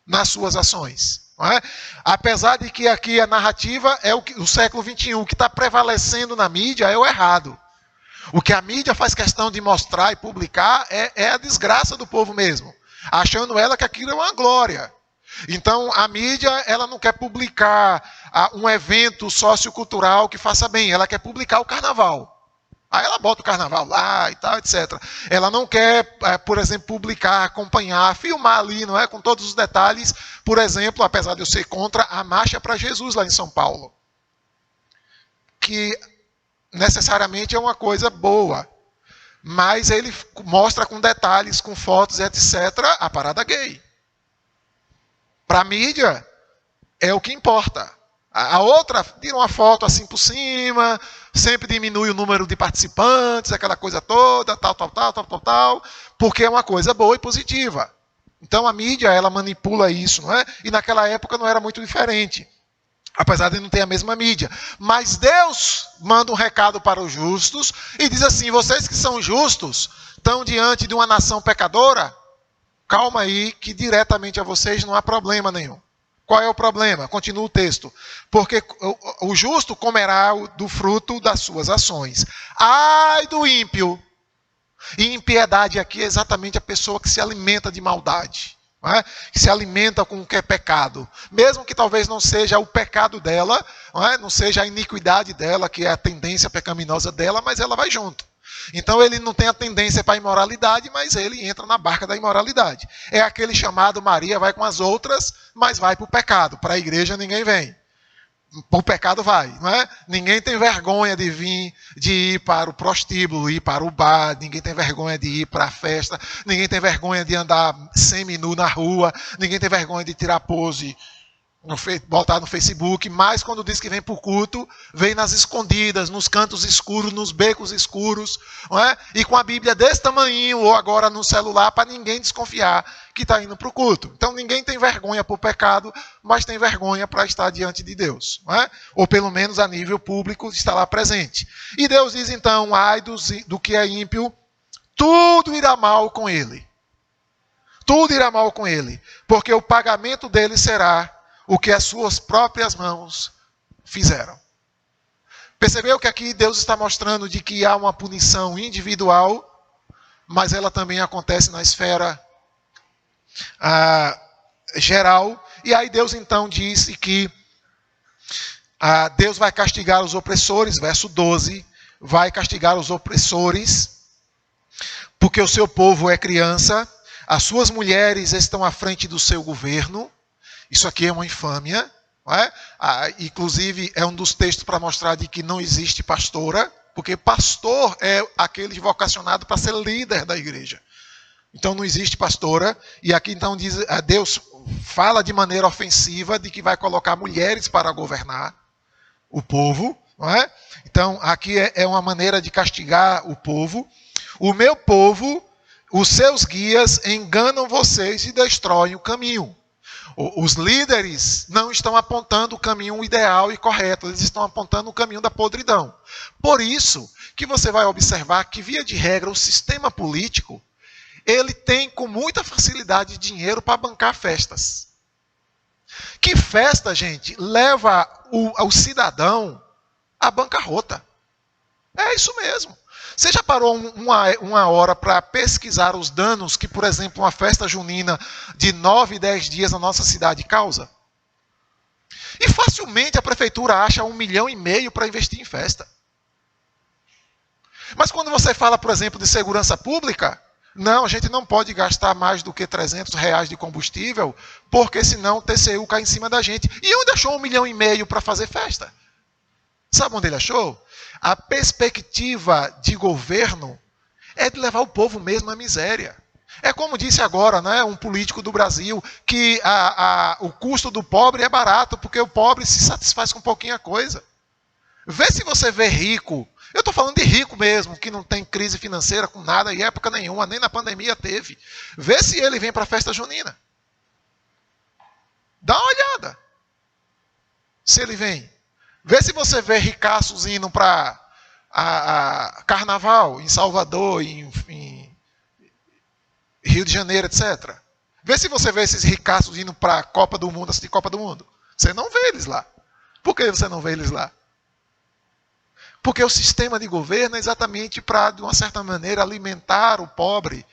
nas suas ações. Não é? Apesar de que aqui a narrativa é o século XXI, o que está prevalecendo na mídia é o errado. O que a mídia faz questão de mostrar e publicar é a desgraça do povo mesmo, achando ela que aquilo é uma glória. Então, a mídia, ela não quer publicar um evento sociocultural que faça bem, ela quer publicar o carnaval. Aí ela bota o carnaval lá e tal, etc. Ela não quer, por exemplo, publicar, acompanhar, filmar ali, não é, com todos os detalhes, por exemplo, apesar de eu ser contra, a Marcha para Jesus lá em São Paulo. Que necessariamente é uma coisa boa, mas ele mostra com detalhes, com fotos, etc., a parada gay. Para a mídia, é o que importa. A outra tira uma foto assim por cima, sempre diminui o número de participantes, aquela coisa toda, tal, porque é uma coisa boa e positiva. Então a mídia, ela manipula isso, não é? E naquela época não era muito diferente, apesar de não ter a mesma mídia. Mas Deus manda um recado para os justos e diz assim, vocês que são justos, estão diante de uma nação pecadora, calma aí, que diretamente a vocês não há problema nenhum. Qual é o problema? Continua o texto. Porque o justo comerá do fruto das suas ações. Ai do ímpio. E impiedade aqui é exatamente a pessoa que se alimenta de maldade. Não é? Que se alimenta com o que é pecado. Mesmo que talvez não seja o pecado dela, não seja a iniquidade dela, que é a tendência pecaminosa dela, mas ela vai junto. Então ele não tem a tendência para a imoralidade, mas ele entra na barca da imoralidade. É aquele chamado Maria vai com as outras, mas vai para o pecado. Para a igreja ninguém vem. O pecado vai, não é? Ninguém tem vergonha de ir para o prostíbulo, ir para o bar, ninguém tem vergonha de ir para a festa, ninguém tem vergonha de andar semi-nu na rua, ninguém tem vergonha de tirar pose, botar no Facebook, mas quando diz que vem para o culto, vem nas escondidas, nos cantos escuros, nos becos escuros, não é? E com a Bíblia desse tamanho, ou agora no celular, para ninguém desconfiar que está indo para o culto. Então ninguém tem vergonha por pecado, mas tem vergonha para estar diante de Deus, não é? Ou pelo menos a nível público está lá presente. E Deus diz então, ai do que é ímpio, tudo irá mal com ele. Tudo irá mal com ele, porque o pagamento dele será o que as suas próprias mãos fizeram. Percebeu que aqui Deus está mostrando de que há uma punição individual, mas ela também acontece na esfera geral. E aí Deus então disse que Deus vai castigar os opressores, verso 12, vai castigar os opressores, porque o seu povo é criança, as suas mulheres estão à frente do seu governo. Isso aqui é uma infâmia, não é? Inclusive, é um dos textos para mostrar de que não existe pastora, porque pastor é aquele vocacionado para ser líder da igreja. Então não existe pastora, e aqui então diz, Deus fala de maneira ofensiva de que vai colocar mulheres para governar o povo, não é? Então aqui é uma maneira de castigar o povo. O meu povo, os seus guias enganam vocês e destroem o caminho. Os líderes não estão apontando o caminho ideal e correto, eles estão apontando o caminho da podridão. Por isso que você vai observar que, via de regra, o sistema político, ele tem com muita facilidade dinheiro para bancar festas. Que festa, gente, leva o cidadão à bancarrota. É isso mesmo. Você já parou uma hora para pesquisar os danos que, por exemplo, uma festa junina de 9, 10 dias na nossa cidade causa? E facilmente a prefeitura acha 1,5 milhão para investir em festa. Mas quando você fala, por exemplo, de segurança pública, não, a gente não pode gastar mais do que R$300 de combustível, porque senão o TCU cai em cima da gente. E onde achou 1,5 milhão para fazer festa? Sabe onde ele achou? A perspectiva de governo é de levar o povo mesmo à miséria. É como disse agora, né, um político do Brasil, que o custo do pobre é barato, porque o pobre se satisfaz com pouquinha coisa. Vê se você vê rico, eu estou falando de rico mesmo, que não tem crise financeira com nada em época nenhuma, nem na pandemia teve. Vê se ele vem para a festa junina. Dá uma olhada. Se ele vem. Vê se você vê ricaços indo para carnaval em Salvador, em Rio de Janeiro, etc. Vê se você vê esses ricaços indo para a Copa do Mundo, assistir Copa do Mundo. Você não vê eles lá. Por que você não vê eles lá? Porque o sistema de governo é exatamente para, de uma certa maneira, alimentar o pobre.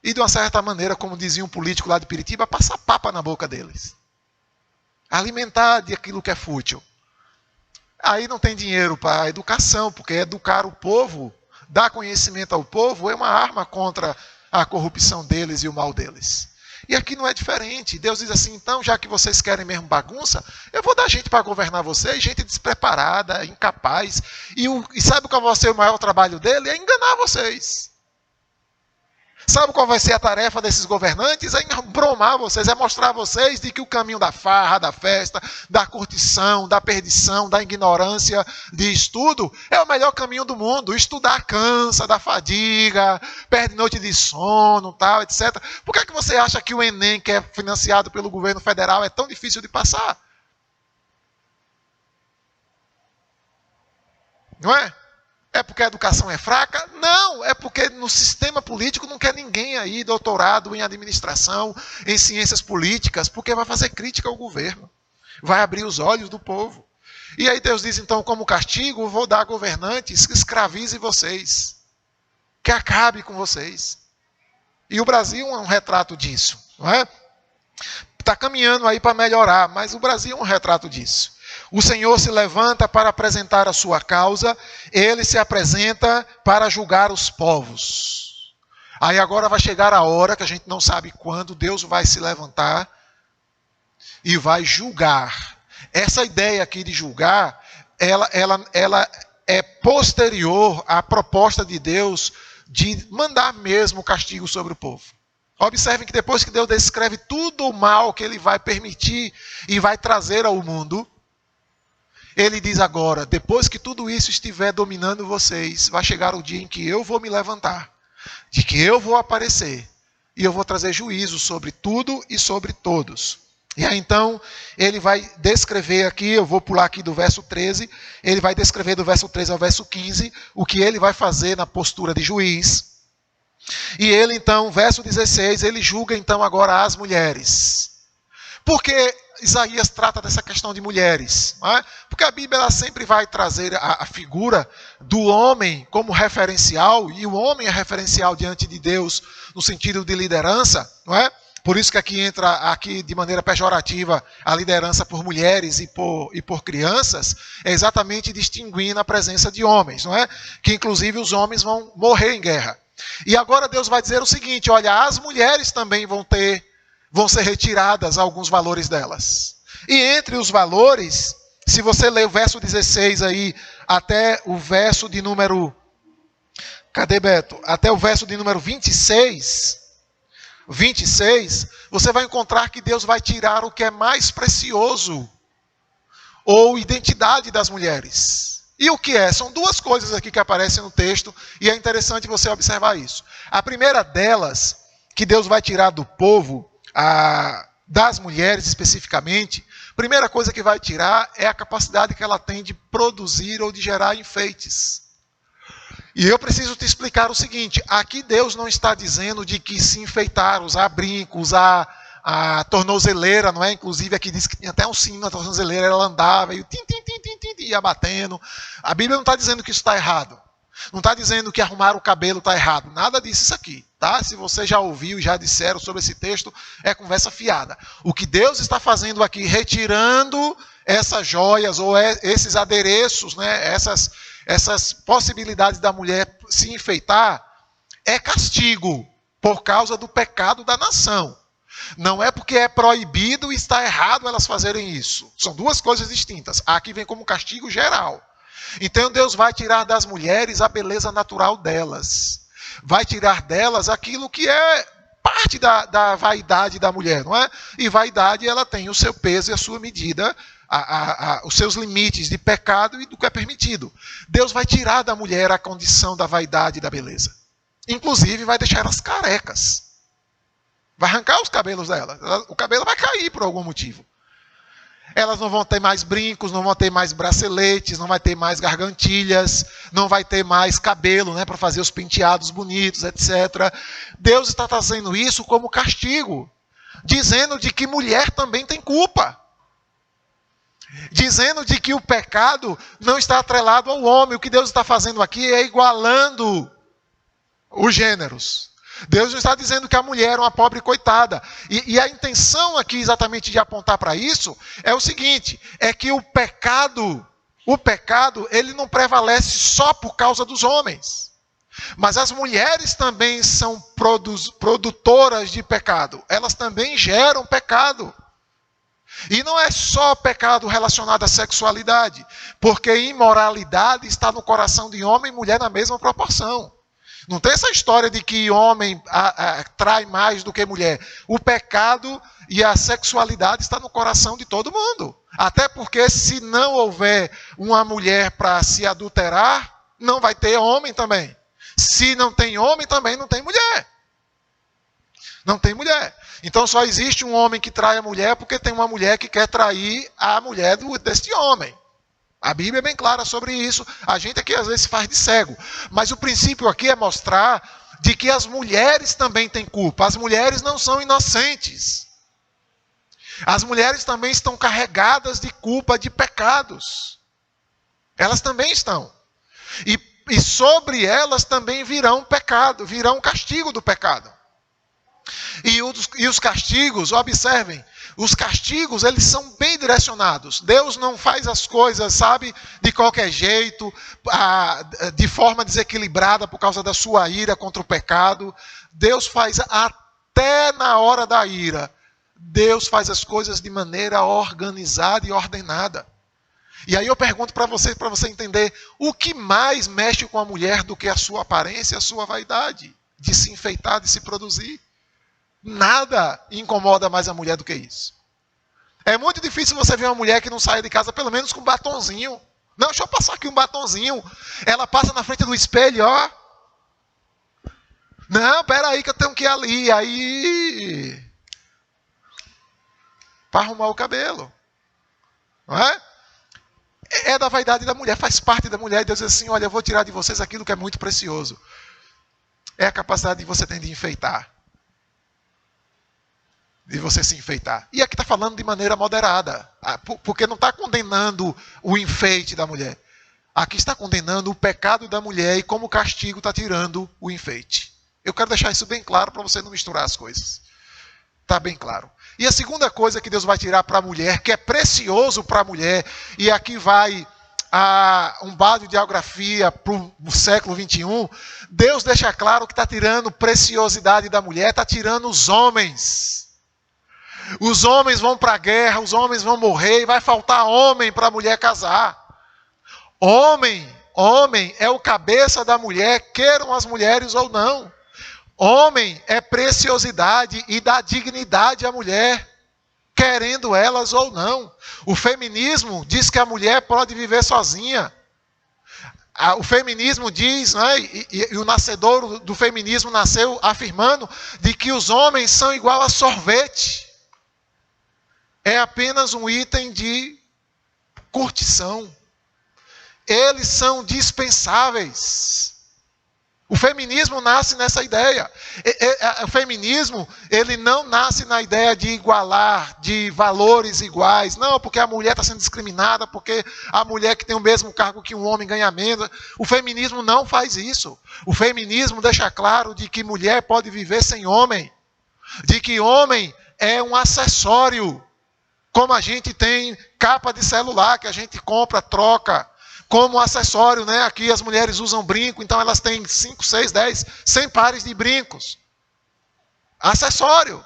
E, de uma certa maneira, como dizia um político lá de Piritiba, passar papa na boca deles. Alimentar de aquilo que é fútil. Aí não tem dinheiro para a educação, porque educar o povo, dar conhecimento ao povo, é uma arma contra a corrupção deles e o mal deles. E aqui não é diferente. Deus diz assim, então, já que vocês querem mesmo bagunça, eu vou dar gente para governar vocês, gente despreparada, incapaz. E sabe qual vai ser o maior trabalho dele? É enganar vocês. Sabe qual vai ser a tarefa desses governantes? É embromar vocês, é mostrar a vocês de que o caminho da farra, da festa, da curtição, da perdição, da ignorância de estudo é o melhor caminho do mundo. Estudar cansa, dá fadiga, perde noite de sono, tal, etc. Por que você acha que o Enem, que é financiado pelo governo federal, é tão difícil de passar? Não é? É porque a educação é fraca? Não, é porque no sistema político não quer ninguém aí doutorado em administração, em ciências políticas, porque vai fazer crítica ao governo. Vai abrir os olhos do povo. E aí Deus diz, então, como castigo, vou dar a governantes que escravize vocês, que acabe com vocês. E o Brasil é um retrato disso, não é? Está caminhando aí para melhorar, mas o Brasil é um retrato disso. O Senhor se levanta para apresentar a sua causa, ele se apresenta para julgar os povos. Aí agora vai chegar a hora, que a gente não sabe quando, Deus vai se levantar e vai julgar. Essa ideia aqui de julgar, ela é posterior à proposta de Deus de mandar mesmo o castigo sobre o povo. Observem que depois que Deus descreve tudo o mal que ele vai permitir e vai trazer ao mundo, ele diz agora, depois que tudo isso estiver dominando vocês, vai chegar o dia em que eu vou me levantar, de que eu vou aparecer, e eu vou trazer juízo sobre tudo e sobre todos. E aí então, ele vai descrever aqui, eu vou pular aqui do verso 13, ele vai descrever do verso 13 ao verso 15, o que ele vai fazer na postura de juiz. E ele então, verso 16, ele julga então agora as mulheres. Porque Isaías trata dessa questão de mulheres, não é? Porque a Bíblia ela sempre vai trazer a figura do homem como referencial, e o homem é referencial diante de Deus no sentido de liderança, não é? Por isso que aqui entra aqui de maneira pejorativa a liderança por mulheres e por crianças, é exatamente distinguindo a presença de homens, não é? Que inclusive os homens vão morrer em guerra. E agora Deus vai dizer o seguinte, olha, as mulheres também vão ser retiradas alguns valores delas. E entre os valores, se você ler o verso 16 aí, até o verso de número... Cadê, Beto? Até o verso de número 26, você vai encontrar que Deus vai tirar o que é mais precioso, ou identidade das mulheres. E o que é? São duas coisas aqui que aparecem no texto, e é interessante você observar isso. A primeira delas, que Deus vai tirar do povo, das mulheres especificamente, a primeira coisa que vai tirar é a capacidade que ela tem de produzir ou de gerar enfeites. E eu preciso te explicar o seguinte, aqui Deus não está dizendo de que se enfeitar, usar brinco, usar a tornozeleira, não é? Inclusive aqui diz que tinha até um sino na tornozeleira, ela andava e ia batendo. A Bíblia não está dizendo que isso está errado. Não está dizendo que arrumar o cabelo está errado. Nada disso isso aqui, tá? Se você já ouviu e já disseram sobre esse texto, é conversa fiada. O que Deus está fazendo aqui, retirando essas joias ou esses adereços, né? Essas possibilidades da mulher se enfeitar, é castigo por causa do pecado da nação. Não é porque é proibido e está errado elas fazerem isso. São duas coisas distintas. Aqui vem como castigo geral. Então Deus vai tirar das mulheres a beleza natural delas. Vai tirar delas aquilo que é parte da vaidade da mulher, não é? E vaidade, ela tem o seu peso e a sua medida, os seus limites de pecado e do que é permitido. Deus vai tirar da mulher a condição da vaidade e da beleza. Inclusive vai deixar elas carecas. Vai arrancar os cabelos delas. O cabelo vai cair por algum motivo. Elas não vão ter mais brincos, não vão ter mais braceletes, não vai ter mais gargantilhas, não vai ter mais cabelo, né, para fazer os penteados bonitos, etc. Deus está trazendo isso como castigo, dizendo de que mulher também tem culpa. Dizendo de que o pecado não está atrelado ao homem. O que Deus está fazendo aqui é igualando os gêneros. Deus não está dizendo que a mulher é uma pobre coitada. E a intenção aqui exatamente de apontar para isso é o seguinte, é que o pecado, ele não prevalece só por causa dos homens. Mas as mulheres também são produtoras de pecado. Elas também geram pecado. E não é só pecado relacionado à sexualidade, porque imoralidade está no coração de homem e mulher na mesma proporção. Não tem essa história de que homem trai mais do que mulher. O pecado e a sexualidade está no coração de todo mundo. Até porque se não houver uma mulher para se adulterar, não vai ter homem também. Se não tem homem, também não tem mulher. Não tem mulher. Então só existe um homem que trai a mulher porque tem uma mulher que quer trair a mulher deste homem. A Bíblia é bem clara sobre isso. A gente aqui às vezes faz de cego. Mas o princípio aqui é mostrar de que as mulheres também têm culpa. As mulheres não são inocentes. As mulheres também estão carregadas de culpa, de pecados. Elas também estão. E sobre elas também virá um pecado, virá um castigo do pecado. E os castigos, observem, os castigos, eles são bem direcionados. Deus não faz as coisas, sabe, de qualquer jeito, de forma desequilibrada por causa da sua ira contra o pecado. Deus faz até na hora da ira. Deus faz as coisas de maneira organizada e ordenada. E aí eu pergunto para você entender, o que mais mexe com a mulher do que a sua aparência e a sua vaidade? De se enfeitar, de se produzir? Nada incomoda mais a mulher do que isso. É muito difícil você ver uma mulher que não saia de casa pelo menos com um batonzinho. Não, deixa eu passar aqui um batonzinho. Ela passa na frente do espelho, ó. Não, pera aí que eu tenho que ir ali. Aí, para arrumar o cabelo. Não é? É da vaidade da mulher, faz parte da mulher. E Deus diz assim, olha, eu vou tirar de vocês aquilo que é muito precioso. É a capacidade que você tem de enfeitar. De você se enfeitar. E aqui está falando de maneira moderada, porque não está condenando o enfeite da mulher. Aqui está condenando o pecado da mulher e como castigo está tirando o enfeite. Eu quero deixar isso bem claro para você não misturar as coisas. Está bem claro. E a segunda coisa que Deus vai tirar para a mulher, que é precioso para a mulher, e aqui vai um básico de geografia para o século 21, Deus deixa claro que está tirando preciosidade da mulher, está tirando os homens. Os homens vão para a guerra, os homens vão morrer e vai faltar homem para a mulher casar. Homem é o cabeça da mulher, queiram as mulheres ou não. Homem é preciosidade e dá dignidade à mulher, querendo elas ou não. O feminismo diz que a mulher pode viver sozinha. O feminismo diz, né, e o nascedor do feminismo nasceu afirmando de que os homens são igual a sorvete. É apenas um item de curtição. Eles são dispensáveis. O feminismo nasce nessa ideia. O feminismo, ele não nasce na ideia de igualar, de valores iguais. Não, porque a mulher está sendo discriminada, porque a mulher que tem o mesmo cargo que um homem ganha menos. O feminismo não faz isso. O feminismo deixa claro de que mulher pode viver sem homem. De que homem é um acessório. Como a gente tem capa de celular que a gente compra, troca. Como acessório, né? Aqui as mulheres usam brinco, então elas têm 5, 6, 10, 100 pares de brincos. Acessório.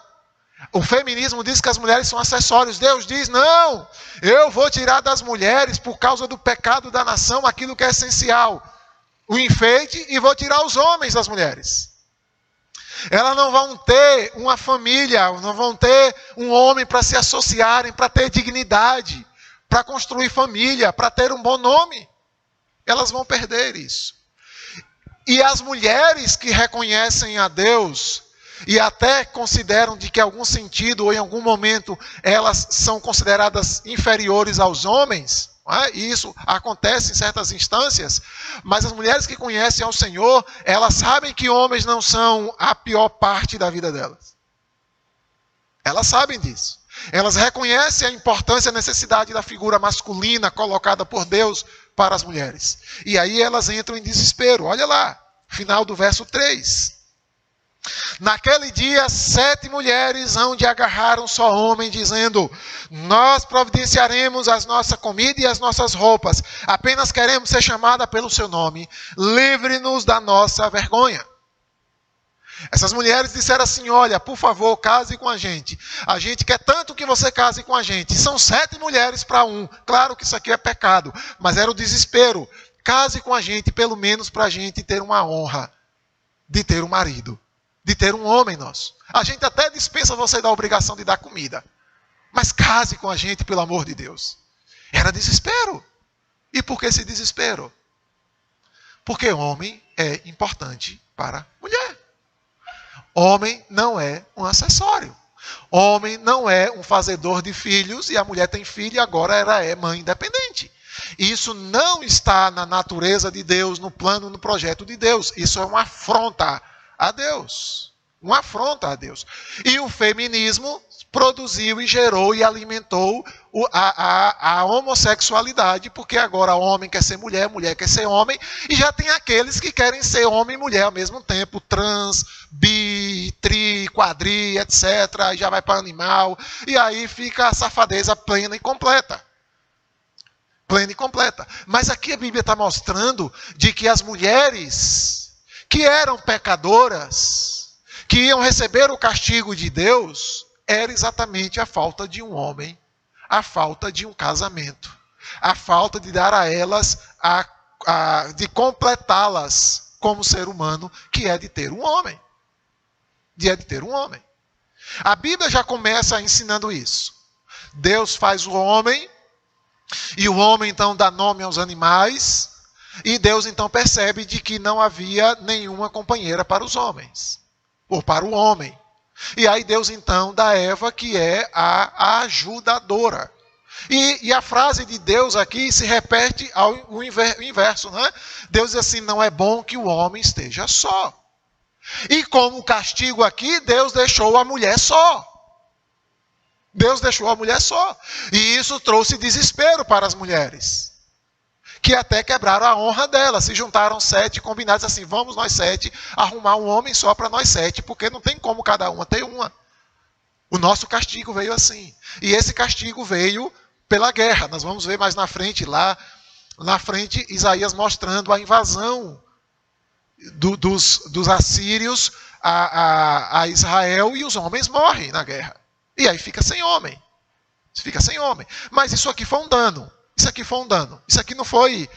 O feminismo diz que as mulheres são acessórios. Deus diz, não, eu vou tirar das mulheres, por causa do pecado da nação, aquilo que é essencial. O enfeite, e vou tirar os homens das mulheres. Elas não vão ter uma família, não vão ter um homem para se associarem, para ter dignidade, para construir família, para ter um bom nome. Elas vão perder isso. E as mulheres que reconhecem a Deus e até consideram de que em algum sentido ou em algum momento elas são consideradas inferiores aos homens, e isso acontece em certas instâncias, mas as mulheres que conhecem ao Senhor, elas sabem que homens não são a pior parte da vida delas. Elas sabem disso. Elas reconhecem a importância e a necessidade da figura masculina colocada por Deus para as mulheres. E aí elas entram em desespero. Olha lá, final do verso 3. Naquele dia, 7 mulheres hão de agarrar um só homem, dizendo, nós providenciaremos a nossa comida e as nossas roupas. Apenas queremos ser chamada pelo seu nome. Livre-nos da nossa vergonha. Essas mulheres disseram assim, olha, por favor, case com a gente. A gente quer tanto que você case com a gente. São 7 mulheres para um. Claro que isso aqui é pecado, mas era o desespero. Case com a gente, pelo menos para a gente ter uma honra de ter um marido, de ter um homem nosso. A gente até dispensa você da obrigação de dar comida, mas case com a gente, pelo amor de Deus. Era desespero. E por que esse desespero? Porque homem é importante para mulher. Homem não é um acessório. Homem não é um fazedor de filhos, e a mulher tem filho e agora ela é mãe independente. Isso não está na natureza de Deus, no plano, no projeto de Deus. Isso é uma afronta a Deus. Uma afronta a Deus. E o feminismo produziu e gerou e alimentou a homossexualidade, porque agora homem quer ser mulher, mulher quer ser homem, e já tem aqueles que querem ser homem e mulher ao mesmo tempo, trans, bi, tri, quadri, etc. E já vai para animal, e aí fica a safadeza plena e completa. Plena e completa. Mas aqui a Bíblia está mostrando de que as mulheres que eram pecadoras, que iam receber o castigo de Deus, era exatamente a falta de um homem, a falta de um casamento, a falta de dar a elas, de completá-las como ser humano, que é de ter um homem. A Bíblia já começa ensinando isso. Deus faz o homem, e o homem então dá nome aos animais, e Deus então percebe de que não havia nenhuma companheira para os homens, ou para o homem. E aí Deus então dá Eva, que é a ajudadora. E a frase de Deus aqui se repete ao inverso, né? Deus diz assim, não é bom que o homem esteja só. E como castigo aqui, Deus deixou a mulher só. Deus deixou a mulher só. E isso trouxe desespero para as mulheres, que até quebraram a honra dela. Se juntaram 7 combinados assim, vamos nós 7 arrumar um homem só para nós 7, porque não tem como cada uma ter uma. O nosso castigo veio assim. E esse castigo veio pela guerra. Nós vamos ver mais na frente, lá na frente, Isaías mostrando a invasão dos assírios a Israel, e os homens morrem na guerra. E aí fica sem homem. Fica sem homem. Mas isso aqui foi um dano. Isso aqui foi um dano. Isso aqui não foi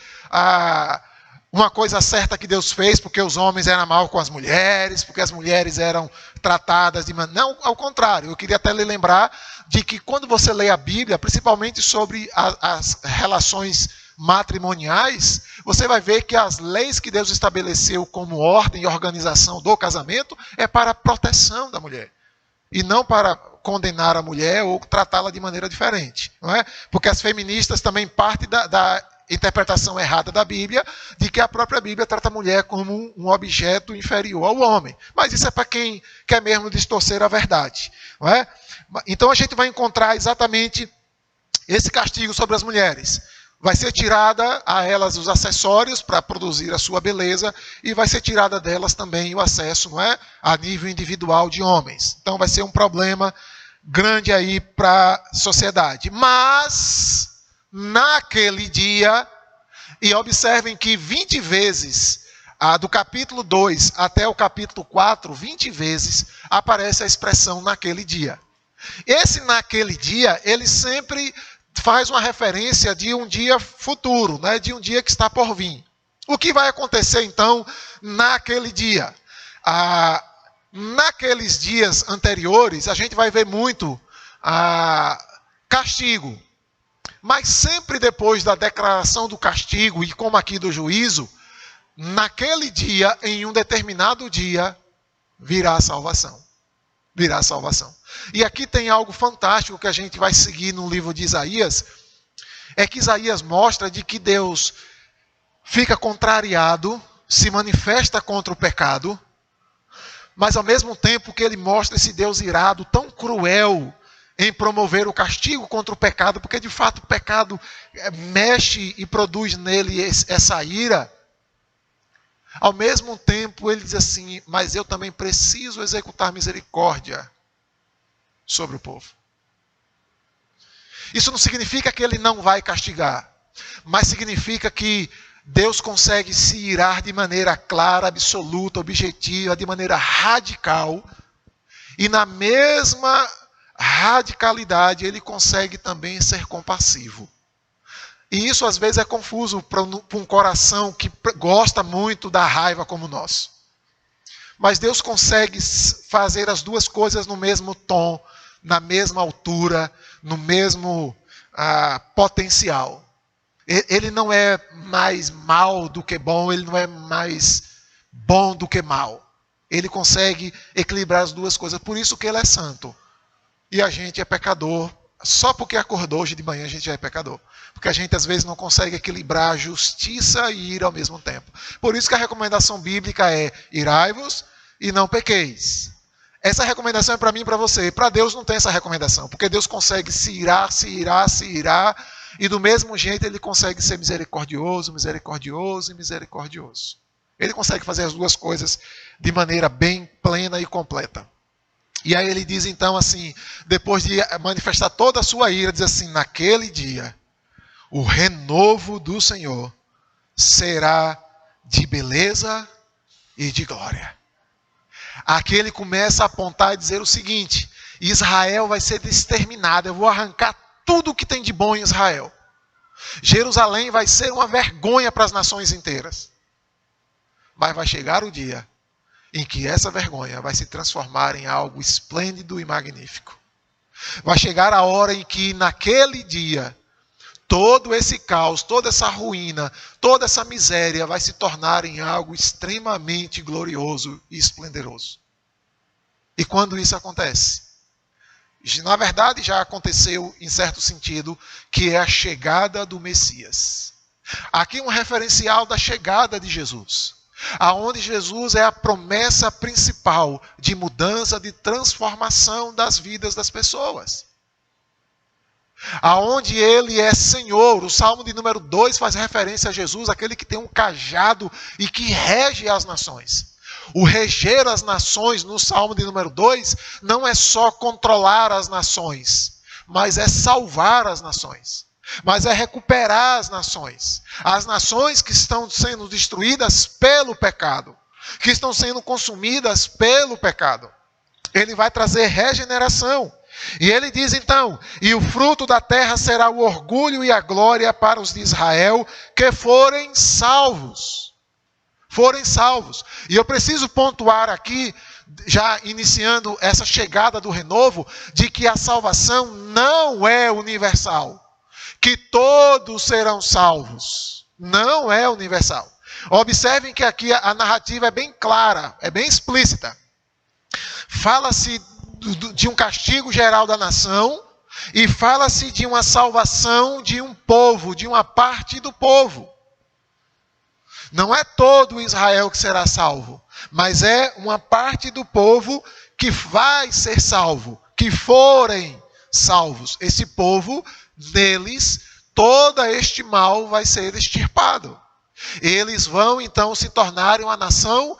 uma coisa certa que Deus fez porque os homens eram mal com as mulheres, porque as mulheres eram tratadas de maneira... Não, ao contrário. Eu queria até lhe lembrar de que quando você lê a Bíblia, principalmente sobre as relações matrimoniais, você vai ver que as leis que Deus estabeleceu como ordem e organização do casamento é para a proteção da mulher. E não para condenar a mulher ou tratá-la de maneira diferente. Não é? Porque as feministas também partem da interpretação errada da Bíblia, de que a própria Bíblia trata a mulher como um objeto inferior ao homem. Mas isso é para quem quer mesmo distorcer a verdade. Não é? Então a gente vai encontrar exatamente esse castigo sobre as mulheres. Vai ser tirada a elas os acessórios para produzir a sua beleza e vai ser tirada delas também o acesso, não é, a nível individual de homens. Então vai ser um problema grande aí para a sociedade. Mas, naquele dia, e observem que 20 vezes, do capítulo 2 até o capítulo 4, 20 vezes, aparece a expressão naquele dia. Esse naquele dia, ele sempre faz uma referência de um dia futuro, né? De um dia que está por vir. O que vai acontecer, então, naquele dia? Naqueles dias anteriores, a gente vai ver muito castigo. Mas sempre depois da declaração do castigo, e como aqui do juízo, naquele dia, em um determinado dia, virá a salvação. Virá a salvação. E aqui tem algo fantástico que a gente vai seguir no livro de Isaías, é que Isaías mostra de que Deus fica contrariado, se manifesta contra o pecado, mas ao mesmo tempo que ele mostra esse Deus irado, tão cruel em promover o castigo contra o pecado, porque de fato o pecado mexe e produz nele essa ira. Ao mesmo tempo, ele diz assim, mas eu também preciso executar misericórdia sobre o povo. Isso não significa que ele não vai castigar, mas significa que Deus consegue se irar de maneira clara, absoluta, objetiva, de maneira radical, e na mesma radicalidade ele consegue também ser compassivo. E isso às vezes é confuso para um coração que gosta muito da raiva como o nosso. Mas Deus consegue fazer as duas coisas no mesmo tom, na mesma altura, no mesmo potencial. Ele não é mais mal do que bom, ele não é mais bom do que mal. Ele consegue equilibrar as duas coisas, por isso que ele é santo. E a gente é pecador. Só porque acordou hoje de manhã a gente já é pecador. Porque a gente às vezes não consegue equilibrar justiça e ira ao mesmo tempo. Por isso que a recomendação bíblica é irai-vos e não pequeis. Essa recomendação é para mim e para você. Para Deus não tem essa recomendação. Porque Deus consegue se irar. E do mesmo jeito ele consegue ser misericordioso. Ele consegue fazer as duas coisas de maneira bem plena e completa. E aí ele diz então assim, depois de manifestar toda a sua ira, diz assim, naquele dia, o renovo do Senhor será de beleza e de glória. Aqui ele começa a apontar e dizer o seguinte, Israel vai ser exterminado, eu vou arrancar tudo que tem de bom em Israel. Jerusalém vai ser uma vergonha para as nações inteiras. Mas vai chegar o dia em que essa vergonha vai se transformar em algo esplêndido e magnífico. Vai chegar a hora em que, naquele dia, todo esse caos, toda essa ruína, toda essa miséria vai se tornar em algo extremamente glorioso e esplendoroso. E quando isso acontece? Na verdade, já aconteceu, em certo sentido, que é a chegada do Messias. Aqui um referencial da chegada de Jesus. Aonde Jesus é a promessa principal de mudança, de transformação das vidas das pessoas. Aonde ele é Senhor. O Salmo de número 2 faz referência a Jesus, aquele que tem um cajado e que rege as nações. O reger as nações no Salmo de número 2 não é só controlar as nações, mas é salvar as nações. Mas é recuperar as nações que estão sendo destruídas pelo pecado, que estão sendo consumidas pelo pecado. Ele vai trazer regeneração, E ele diz então, e o fruto da terra será o orgulho e a glória para os de Israel, que forem salvos. Forem salvos. E eu preciso pontuar aqui, já iniciando essa chegada do renovo, de que a salvação não é universal. Que todos serão salvos. Não é universal. Observem que aqui a narrativa é bem clara, é bem explícita. Fala-se de um castigo geral da nação e fala-se de uma salvação de um povo, de uma parte do povo. Não é todo Israel que será salvo, mas é uma parte do povo que vai ser salvo, que forem salvos. Esse povo, deles, todo este mal vai ser extirpado. Eles vão então se tornarem uma nação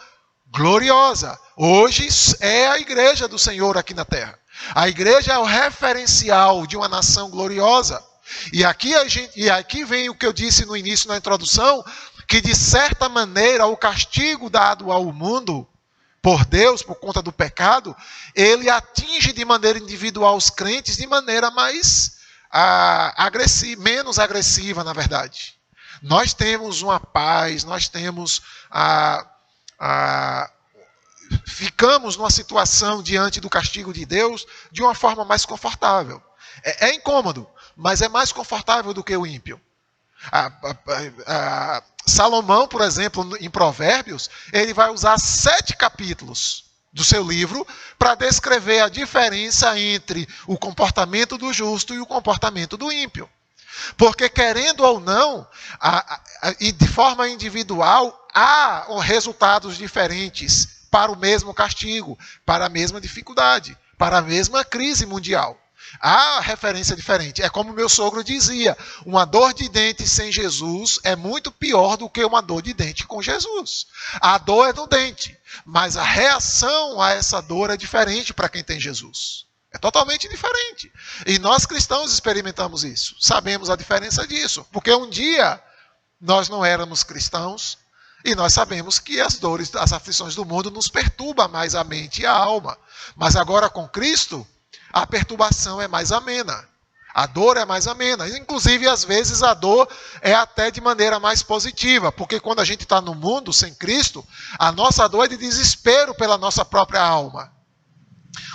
gloriosa. Hoje é a igreja do Senhor aqui na terra. A igreja é o referencial de uma nação gloriosa. E aqui vem o que eu disse no início, na introdução, que de certa maneira o castigo dado ao mundo por Deus, por conta do pecado, ele atinge de maneira individual os crentes de maneira mais menos agressiva, na verdade. Nós temos uma paz, nós temos ficamos numa situação diante do castigo de Deus de uma forma mais confortável. É incômodo, mas é mais confortável do que o ímpio. Salomão, por exemplo, em Provérbios, ele vai usar 7 capítulos do seu livro para descrever a diferença entre o comportamento do justo e o comportamento do ímpio. Porque, querendo ou não, e de forma individual, há resultados diferentes para o mesmo castigo, para a mesma dificuldade, para a mesma crise mundial. Há referência diferente. É como meu sogro dizia, uma dor de dente sem Jesus é muito pior do que uma dor de dente com Jesus. A dor é no dente, mas a reação a essa dor é diferente para quem tem Jesus. É totalmente diferente. E nós cristãos experimentamos isso. Sabemos a diferença disso. Porque um dia nós não éramos cristãos e nós sabemos que as dores, as aflições do mundo nos perturbam mais a mente e a alma. Mas agora com Cristo, a perturbação é mais amena. A dor é mais amena. Inclusive, às vezes, a dor é até de maneira mais positiva. Porque quando a gente está no mundo sem Cristo, a nossa dor é de desespero pela nossa própria alma.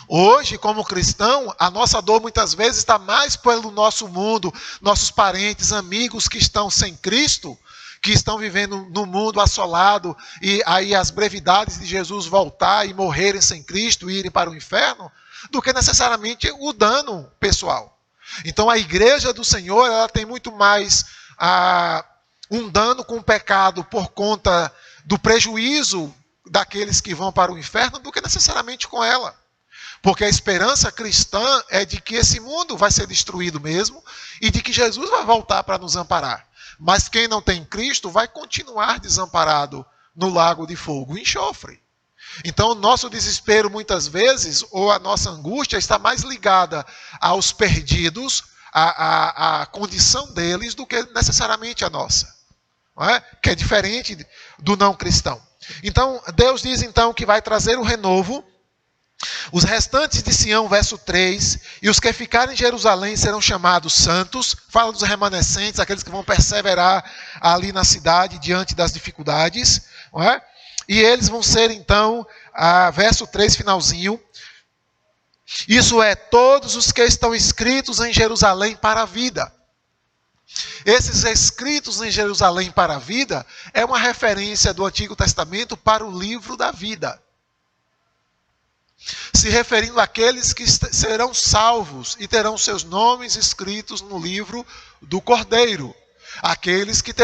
Hoje, como cristão, a nossa dor muitas vezes está mais pelo nosso mundo, nossos parentes, amigos que estão sem Cristo, que estão vivendo no mundo assolado, e aí as brevidades de Jesus voltar e morrerem sem Cristo e irem para o inferno, do que necessariamente o dano pessoal. Então a igreja do Senhor, ela tem muito mais um dano com o pecado por conta do prejuízo daqueles que vão para o inferno do que necessariamente com ela. Porque a esperança cristã é de que esse mundo vai ser destruído mesmo e de que Jesus vai voltar para nos amparar. Mas quem não tem Cristo vai continuar desamparado no lago de fogo e enxofre. Então o nosso desespero muitas vezes, ou a nossa angústia, está mais ligada aos perdidos, à condição deles, do que necessariamente a nossa. Não é? Que é diferente do não cristão. Então Deus diz então que vai trazer o renovo. Os restantes de Sião, verso 3, e os que ficarem em Jerusalém serão chamados santos. Fala dos remanescentes, aqueles que vão perseverar ali na cidade diante das dificuldades. Não é? E eles vão ser então, verso 3, finalzinho. Isso é, todos os que estão escritos em Jerusalém para a vida. Esses escritos em Jerusalém para a vida é uma referência do Antigo Testamento para o livro da vida. Se referindo àqueles que serão salvos e terão seus nomes escritos no livro do Cordeiro. Aqueles que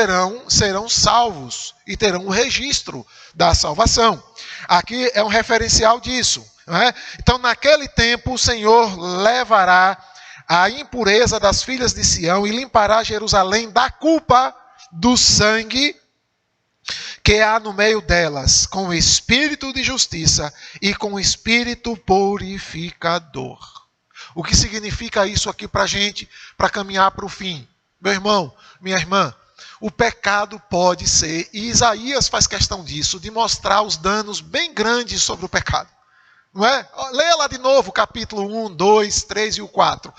serão salvos e terão um registro da salvação. Aqui é um referencial disso. Não é? Então, naquele tempo, o Senhor levará a impureza das filhas de Sião e limpará Jerusalém da culpa do sangue que há no meio delas, com o espírito de justiça e com o espírito purificador. O que significa isso aqui para a gente, para caminhar para o fim? Meu irmão, minha irmã, o pecado pode ser, e Isaías faz questão disso, de mostrar os danos bem grandes sobre o pecado. Não é? Leia lá de novo o capítulo 1, 2, 3 e o 4.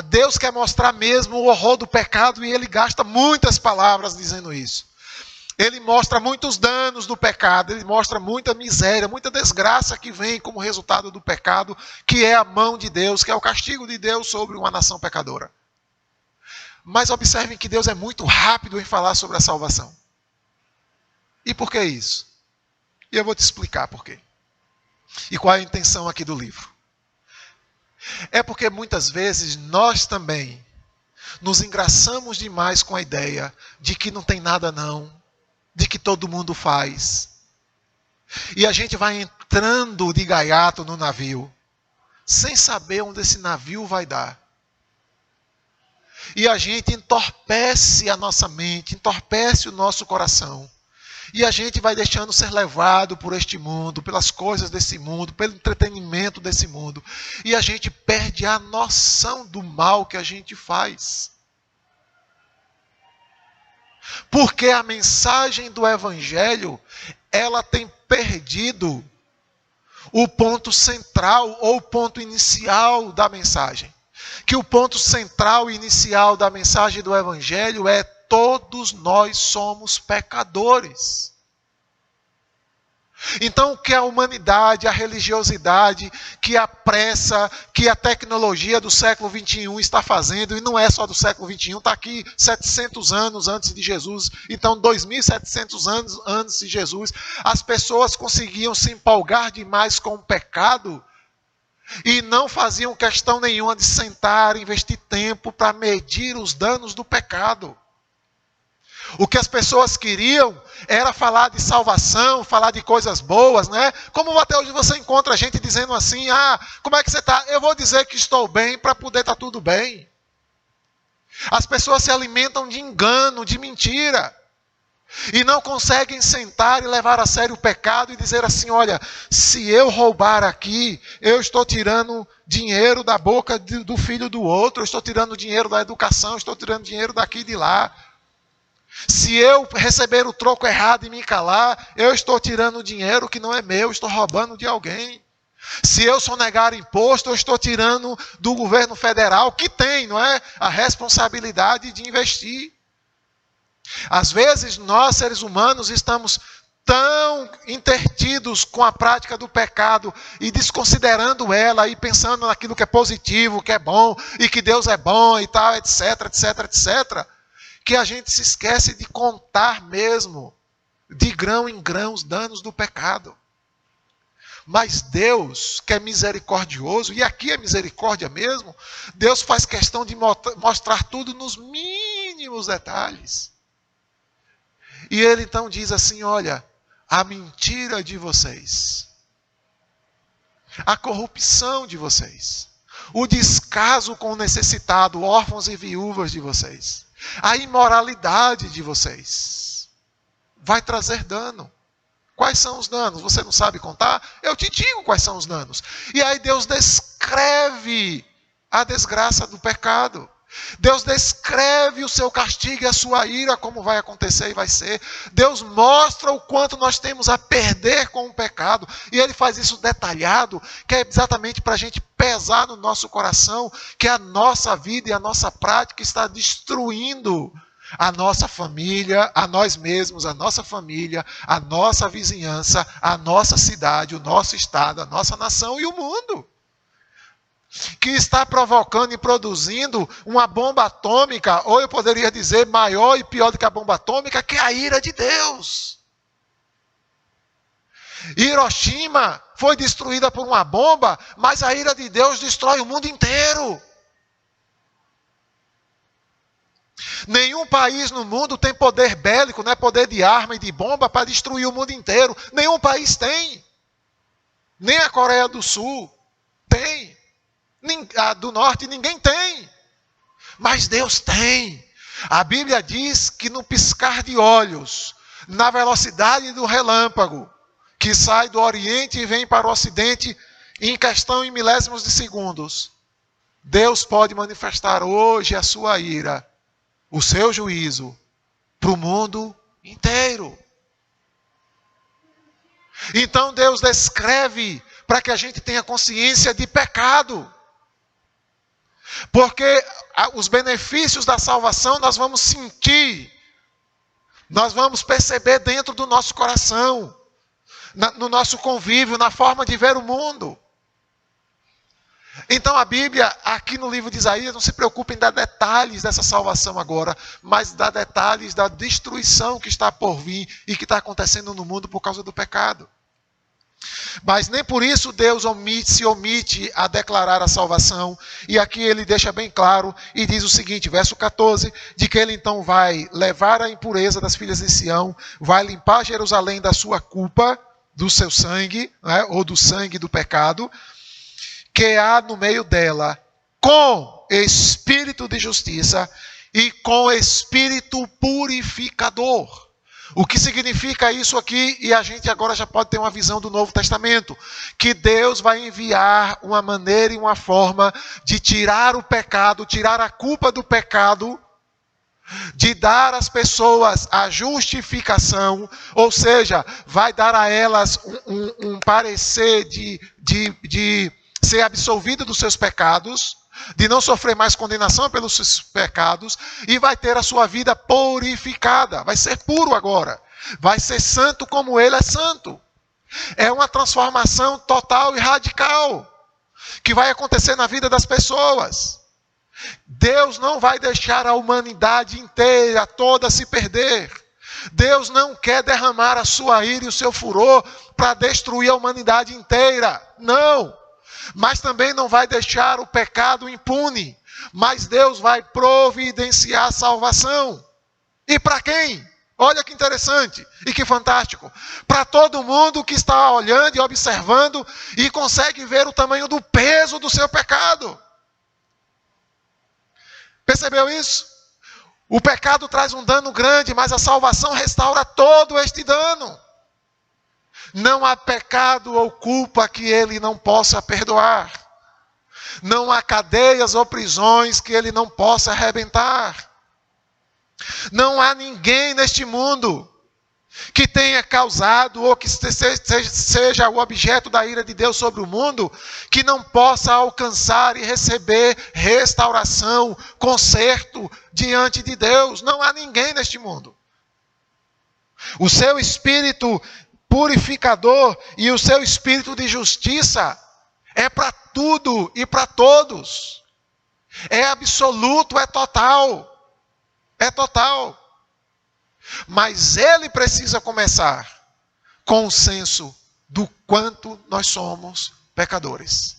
Deus quer mostrar mesmo o horror do pecado e ele gasta muitas palavras dizendo isso. Ele mostra muitos danos do pecado, ele mostra muita miséria, muita desgraça que vem como resultado do pecado, que é a mão de Deus, que é o castigo de Deus sobre uma nação pecadora. Mas observem que Deus é muito rápido em falar sobre a salvação. E por que isso? E eu vou te explicar por quê. E qual é a intenção aqui do livro? É porque muitas vezes nós também nos engraçamos demais com a ideia de que não tem nada não, de que todo mundo faz. E a gente vai entrando de gaiato no navio, sem saber onde esse navio vai dar. E a gente entorpece a nossa mente, entorpece o nosso coração. E a gente vai deixando ser levado por este mundo, pelas coisas desse mundo, pelo entretenimento desse mundo. E a gente perde a noção do mal que a gente faz. Porque a mensagem do Evangelho, ela tem perdido o ponto central ou o ponto inicial da mensagem. Que o ponto central e inicial da mensagem do Evangelho é: todos nós somos pecadores. Então, o que a humanidade, a religiosidade, que a pressa, que a tecnologia do século XXI está fazendo, e não é só do século XXI, está aqui 700 anos antes de Jesus, então 2.700 anos antes de Jesus, as pessoas conseguiam se empolgar demais com o pecado, e não faziam questão nenhuma de sentar, investir tempo para medir os danos do pecado. O que as pessoas queriam era falar de salvação, falar de coisas boas, né? Como até hoje você encontra gente dizendo assim: como é que você está? Eu vou dizer que estou bem para poder estar tudo bem. As pessoas se alimentam de engano, de mentira. E não conseguem sentar e levar a sério o pecado e dizer assim: olha, se eu roubar aqui, eu estou tirando dinheiro da boca do filho do outro, eu estou tirando dinheiro da educação, eu estou tirando dinheiro daqui e de lá. Se eu receber o troco errado e me calar, eu estou tirando dinheiro que não é meu, estou roubando de alguém. Se eu sonegar imposto, eu estou tirando do governo federal, que tem, não é, a responsabilidade de investir. Às vezes, nós, seres humanos, estamos tão intertidos com a prática do pecado e desconsiderando ela e pensando naquilo que é positivo, que é bom e que Deus é bom e tal, etc, etc, etc, que a gente se esquece de contar mesmo, de grão em grão, os danos do pecado. Mas Deus, que é misericordioso, e aqui é misericórdia mesmo, Deus faz questão de mostrar tudo nos mínimos detalhes. E Ele então diz assim: olha, a mentira de vocês, a corrupção de vocês, o descaso com o necessitado, órfãos e viúvas de vocês, a imoralidade de vocês, vai trazer dano. Quais são os danos? Você não sabe contar? Eu te digo quais são os danos. E aí Deus descreve a desgraça do pecado. Deus descreve o seu castigo e a sua ira, como vai acontecer e vai ser. Deus mostra o quanto nós temos a perder com o pecado. E Ele faz isso detalhado, que é exatamente para a gente pesar no nosso coração que a nossa vida e a nossa prática está destruindo a nossa família, a nós mesmos, a nossa família, a nossa vizinhança, a nossa cidade, o nosso estado, a nossa nação e o mundo. Que está provocando e produzindo uma bomba atômica, ou eu poderia dizer maior e pior do que a bomba atômica, que é a ira de Deus. Hiroshima foi destruída por uma bomba, mas a ira de Deus destrói o mundo inteiro. Nenhum país no mundo tem poder bélico, né, poder de arma e de bomba para destruir o mundo inteiro. Nenhum país tem. Nem a Coreia do Sul tem. A do Norte ninguém tem. Mas Deus tem. A Bíblia diz que no piscar de olhos, na velocidade do relâmpago, que sai do Oriente e vem para o Ocidente em questão de milésimos de segundos, Deus pode manifestar hoje a sua ira, o seu juízo, para o mundo inteiro. Então Deus descreve para que a gente tenha consciência de pecado. Porque os benefícios da salvação nós vamos sentir, nós vamos perceber dentro do nosso coração, no nosso convívio, na forma de ver o mundo. Então a Bíblia, aqui no livro de Isaías, não se preocupa em dar detalhes dessa salvação agora, mas dá detalhes da destruição que está por vir e que está acontecendo no mundo por causa do pecado. Mas nem por isso Deus se omite a declarar a salvação. E aqui ele deixa bem claro e diz o seguinte, verso 14, de que ele então vai levar a impureza das filhas de Sião, vai limpar Jerusalém da sua culpa, do seu sangue, né, ou do sangue do pecado, que há no meio dela, com espírito de justiça e com espírito purificador. O que significa isso aqui? E a gente agora já pode ter uma visão do Novo Testamento. Que Deus vai enviar uma maneira e uma forma de tirar o pecado, tirar a culpa do pecado, de dar às pessoas a justificação, ou seja, vai dar a elas um parecer de ser absolvido dos seus pecados, de não sofrer mais condenação pelos seus pecados, e vai ter a sua vida purificada, vai ser puro agora, vai ser santo como ele é santo. É uma transformação total e radical, que vai acontecer na vida das pessoas. Deus não vai deixar a humanidade inteira, toda se perder. Deus não quer derramar a sua ira e o seu furor para destruir a humanidade inteira, não. Mas também não vai deixar o pecado impune. Mas Deus vai providenciar salvação. E para quem? Olha que interessante e que fantástico. Para todo mundo que está olhando e observando e consegue ver o tamanho do peso do seu pecado. Percebeu isso? O pecado traz um dano grande, mas a salvação restaura todo este dano. Não há pecado ou culpa que ele não possa perdoar. Não há cadeias ou prisões que ele não possa arrebentar. Não há ninguém neste mundo que tenha causado ou que seja o objeto da ira de Deus sobre o mundo, que não possa alcançar e receber restauração, conserto diante de Deus. Não há ninguém neste mundo. O seu espírito purificador e o seu espírito de justiça é para tudo e para todos. É absoluto, é total. É total. Mas ele precisa começar com o senso do quanto nós somos pecadores.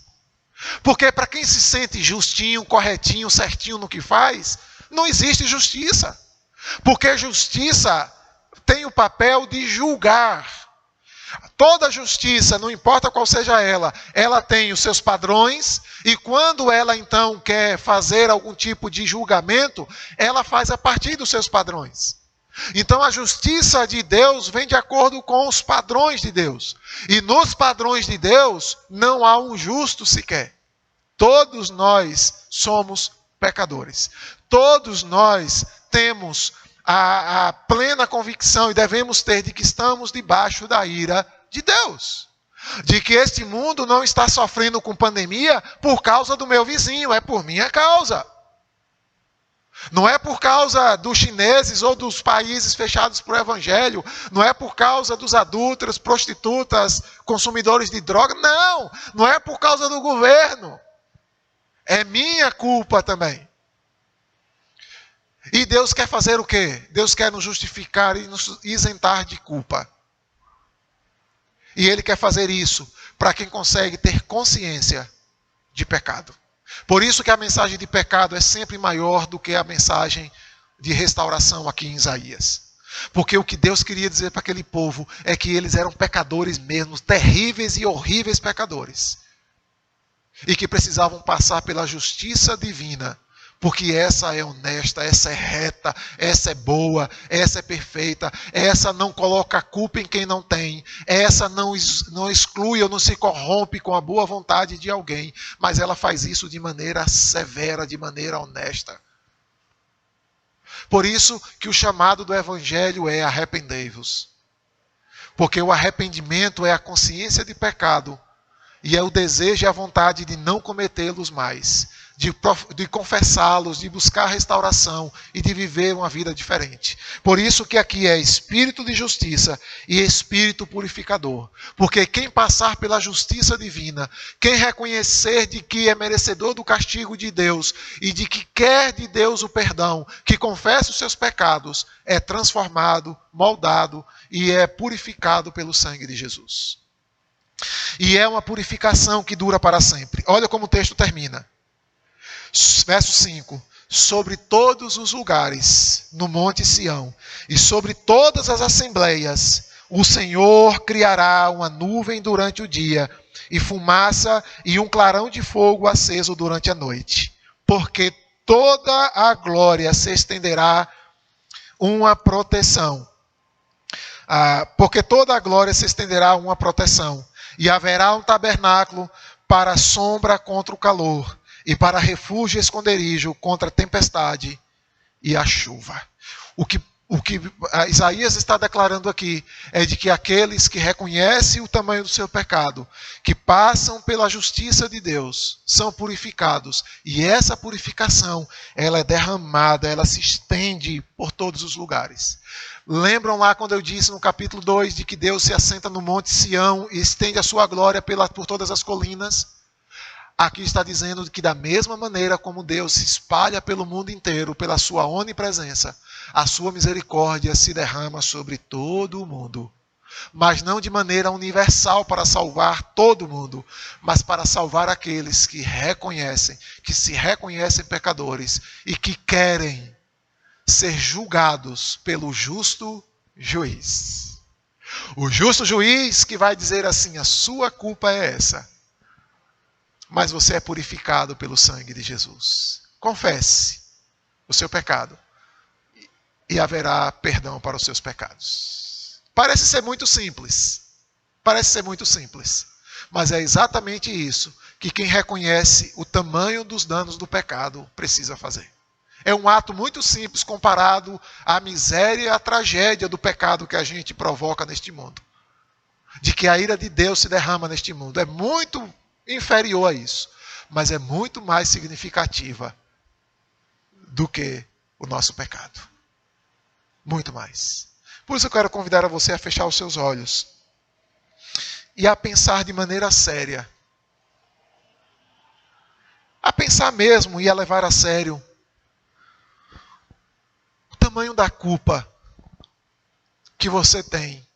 Porque para quem se sente justinho, corretinho, certinho no que faz, não existe justiça. Porque justiça tem o papel de julgar. Toda justiça, não importa qual seja ela tem os seus padrões, e quando ela então quer fazer algum tipo de julgamento, ela faz a partir dos seus padrões. Então a justiça de Deus vem de acordo com os padrões de Deus. E nos padrões de Deus não há um justo sequer. Todos nós somos pecadores. Todos nós temos a plena convicção, e devemos ter, de que estamos debaixo da ira de Deus. De que este mundo não está sofrendo com pandemia por causa do meu vizinho, é por minha causa. Não é por causa dos chineses ou dos países fechados para o evangelho, não é por causa dos adúlteros, prostitutas, consumidores de droga, não é por causa do governo. É minha culpa também. E Deus quer fazer o quê? Deus quer nos justificar e nos isentar de culpa. E Ele quer fazer isso para quem consegue ter consciência de pecado. Por isso que a mensagem de pecado é sempre maior do que a mensagem de restauração aqui em Isaías. Porque o que Deus queria dizer para aquele povo é que eles eram pecadores mesmo, terríveis e horríveis pecadores. E que precisavam passar pela justiça divina. Porque essa é honesta, essa é reta, essa é boa, essa é perfeita, essa não coloca a culpa em quem não tem, essa não exclui ou não se corrompe com a boa vontade de alguém, mas ela faz isso de maneira severa, de maneira honesta. Por isso que o chamado do Evangelho é arrependei-vos. Porque o arrependimento é a consciência de pecado E é o desejo e a vontade de não cometê-los mais, de confessá-los, de buscar restauração e de viver uma vida diferente. Por isso que aqui é espírito de justiça e espírito purificador. Porque quem passar pela justiça divina, quem reconhecer de que é merecedor do castigo de Deus e de que quer de Deus o perdão, que confessa os seus pecados, é transformado, moldado e é purificado pelo sangue de Jesus. E é uma purificação que dura para sempre. Olha como o texto termina. Verso 5. Sobre todos os lugares no monte Sião e sobre todas as assembleias, o Senhor criará uma nuvem durante o dia e fumaça e um clarão de fogo aceso durante a noite. Porque toda a glória se estenderá uma proteção. Porque toda a glória se estenderá uma proteção. E haverá um tabernáculo para a sombra contra o calor, e para refúgio e esconderijo contra a tempestade e a chuva. O que Isaías está declarando aqui é de que aqueles que reconhecem o tamanho do seu pecado, que passam pela justiça de Deus, são purificados. E essa purificação, ela é derramada, ela se estende por todos os lugares. Lembram lá quando eu disse no capítulo 2 de que Deus se assenta no monte Sião e estende a sua glória por todas as colinas? Aqui está dizendo que da mesma maneira como Deus se espalha pelo mundo inteiro, pela sua onipresença, a sua misericórdia se derrama sobre todo o mundo. Mas não de maneira universal para salvar todo mundo, mas para salvar aqueles que reconhecem, que se reconhecem pecadores e que querem ser julgados pelo justo juiz. O justo juiz que vai dizer assim: a sua culpa é essa, mas você é purificado pelo sangue de Jesus. Confesse o seu pecado e haverá perdão para os seus pecados. Parece ser muito simples. Mas é exatamente isso que quem reconhece o tamanho dos danos do pecado precisa fazer. É um ato muito simples comparado à miséria e à tragédia do pecado que a gente provoca neste mundo. De que a ira de Deus se derrama neste mundo. É muito inferior a isso, mas é muito mais significativa do que o nosso pecado. Muito mais. Por isso eu quero convidar a você a fechar os seus olhos e a pensar de maneira séria. A pensar mesmo e a levar a sério o tamanho da culpa que você tem